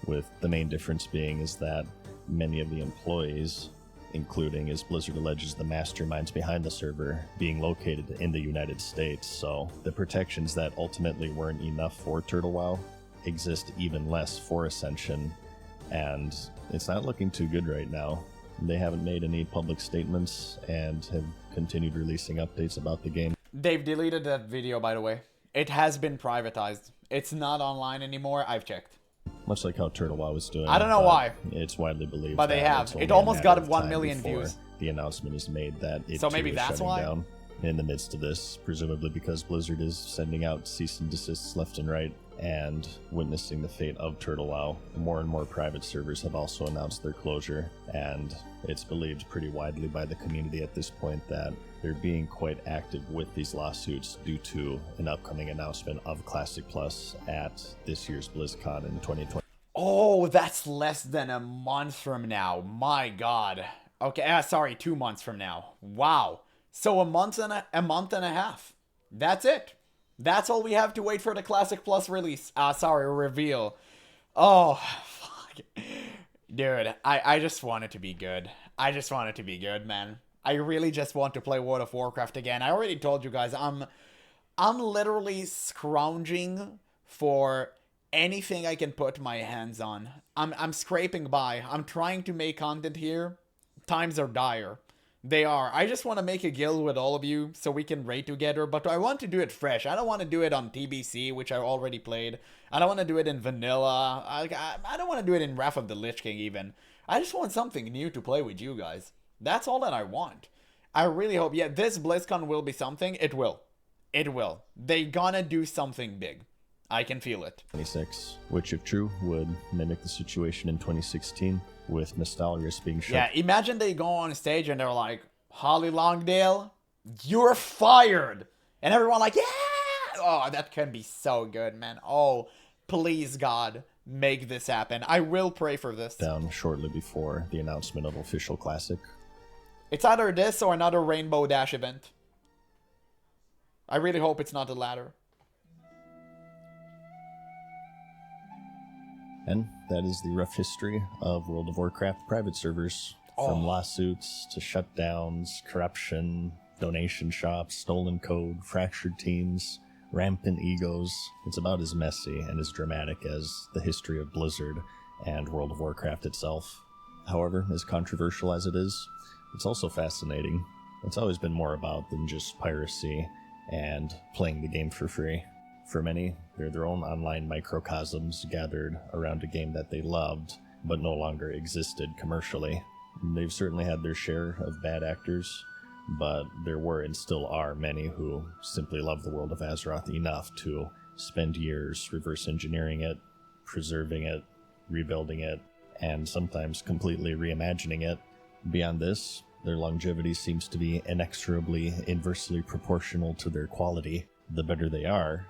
with the main difference being is that many of the employees, including, as Blizzard alleges, the masterminds behind the server, being located in the United States. So the protections that ultimately weren't enough for Turtle WoW exist even less for Ascension, and it's not looking too good right now. They haven't made any public statements and have continued releasing updates about the game. They've deleted that video, by the way. It has been privatized. It's not online anymore. I've checked. Much like how Turtle WoW is doing. I don't know why. It's widely believed. But they that have. it's only It almost a got matter of 1 time million before views. The announcement is made that it So too maybe is that's shutting why? down. In the midst of this, presumably because Blizzard is sending out cease and desists left and right and witnessing the fate of Turtle WoW, more and more private servers have also announced their closure, and it's believed pretty widely by the community at this point that they're being quite active with these lawsuits due to an upcoming announcement of Classic Plus at this year's BlizzCon in 2020. Oh, that's less than a month from now. My God. Okay, sorry, 2 months from now. Wow. So a month and a half. That's it. That's all we have to wait for the Classic Plus release. Reveal. Oh, fuck. Dude, I just want it to be good. I just want it to be good, man. I really just want to play World of Warcraft again. I already told you guys, I'm literally scrounging for anything I can put my hands on. I'm scraping by. I'm trying to make content here. Times are dire. They are. I just want to make a guild with all of you so we can raid together, but I want to do it fresh. I don't want to do it on TBC, which I already played. I don't want to do it in vanilla. I don't want to do it in Wrath of the Lich King even. I just want something new to play with you guys. That's all that I want. I really hope, yeah, this BlizzCon will be something. It will. It will. They gonna do something big. I can feel it. 26, which if true would mimic the situation in 2016 with Nostalrius being shut. Yeah, imagine they go on stage and they're like, Holly Longdale, you're fired. And everyone like, yeah! Oh, that can be so good, man. Oh, please, God, make this happen. I will pray for this. Down shortly before the announcement of official Classic. It's either this or another Rainbow Dash event. I really hope it's not the latter. And that is the rough history of World of Warcraft private servers. From lawsuits to shutdowns, corruption, donation shops, stolen code, fractured teams, rampant egos. It's about as messy and as dramatic as the history of Blizzard and World of Warcraft itself. However, as controversial as it is, it's also fascinating. It's always been more about than just piracy and playing the game for free. For many, they're their own online microcosms gathered around a game that they loved, but no longer existed commercially. They've certainly had their share of bad actors, but there were and still are many who simply love the world of Azeroth enough to spend years reverse engineering it, preserving it, rebuilding it, and sometimes completely reimagining it. Beyond this, their longevity seems to be inexorably inversely proportional to their quality. The better they are,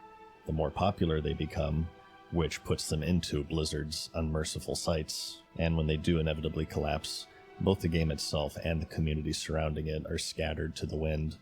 the more popular they become, which puts them into Blizzard's unmerciful sights. And when they do inevitably collapse, both the game itself and the community surrounding it are scattered to the wind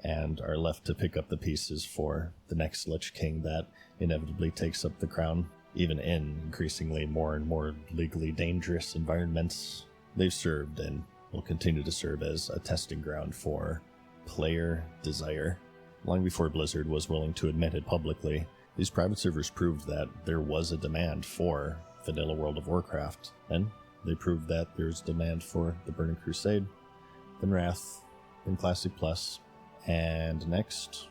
and are left to pick up the pieces for the next Lich King that inevitably takes up the crown, even in increasingly more and more legally dangerous environments. They've served and will continue to serve as a testing ground for player desire. Long before Blizzard was willing to admit it publicly, these private servers proved that there was a demand for vanilla World of Warcraft, and they proved that there's demand for the Burning Crusade, then Wrath, then Classic Plus, and next,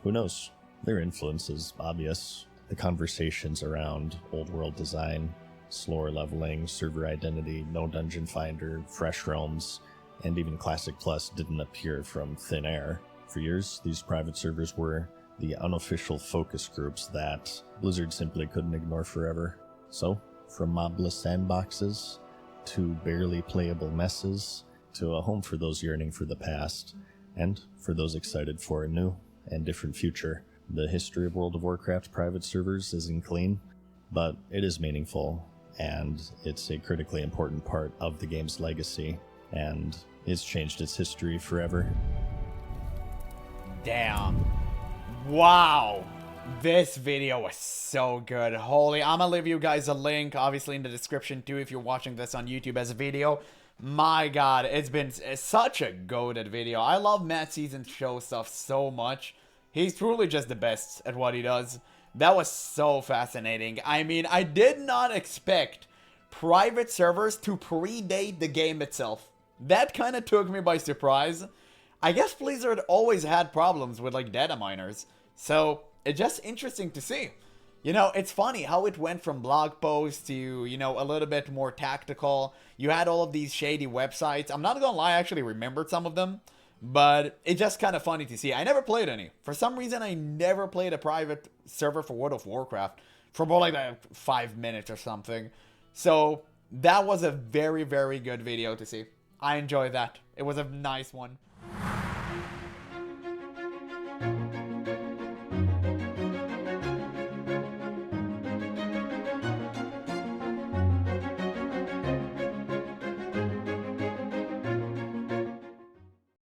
who knows? Their influence is obvious. The conversations around old world design, slower leveling, server identity, no dungeon finder, fresh realms, and even Classic Plus didn't appear from thin air. For years, these private servers were the unofficial focus groups that Blizzard simply couldn't ignore forever. So, from mobless sandboxes, to barely playable messes, to a home for those yearning for the past, and for those excited for a new and different future. The history of World of Warcraft private servers isn't clean, but it is meaningful, and it's a critically important part of the game's legacy, and it's changed its history forever. Damn. Wow. This video was so good. Holy, I'm gonna leave you guys a link, obviously in the description too, if you're watching this on YouTube as a video. My god, it's been such a goated video. I love Matt Season's show stuff so much. He's truly just the best at what he does. That was so fascinating. I mean, I did not expect private servers to predate the game itself. That kind of took me by surprise. I guess Blizzard always had problems with like data miners. So, it's just interesting to see. You know, it's funny how it went from blog posts to, you know, a little bit more tactical. You had all of these shady websites. I'm not gonna lie, I actually remembered some of them. But it's just kind of funny to see. I never played any. For some reason, I never played a private server for World of Warcraft for more like 5 minutes or something. So that was a very, very good video to see. I enjoyed that. It was a nice one.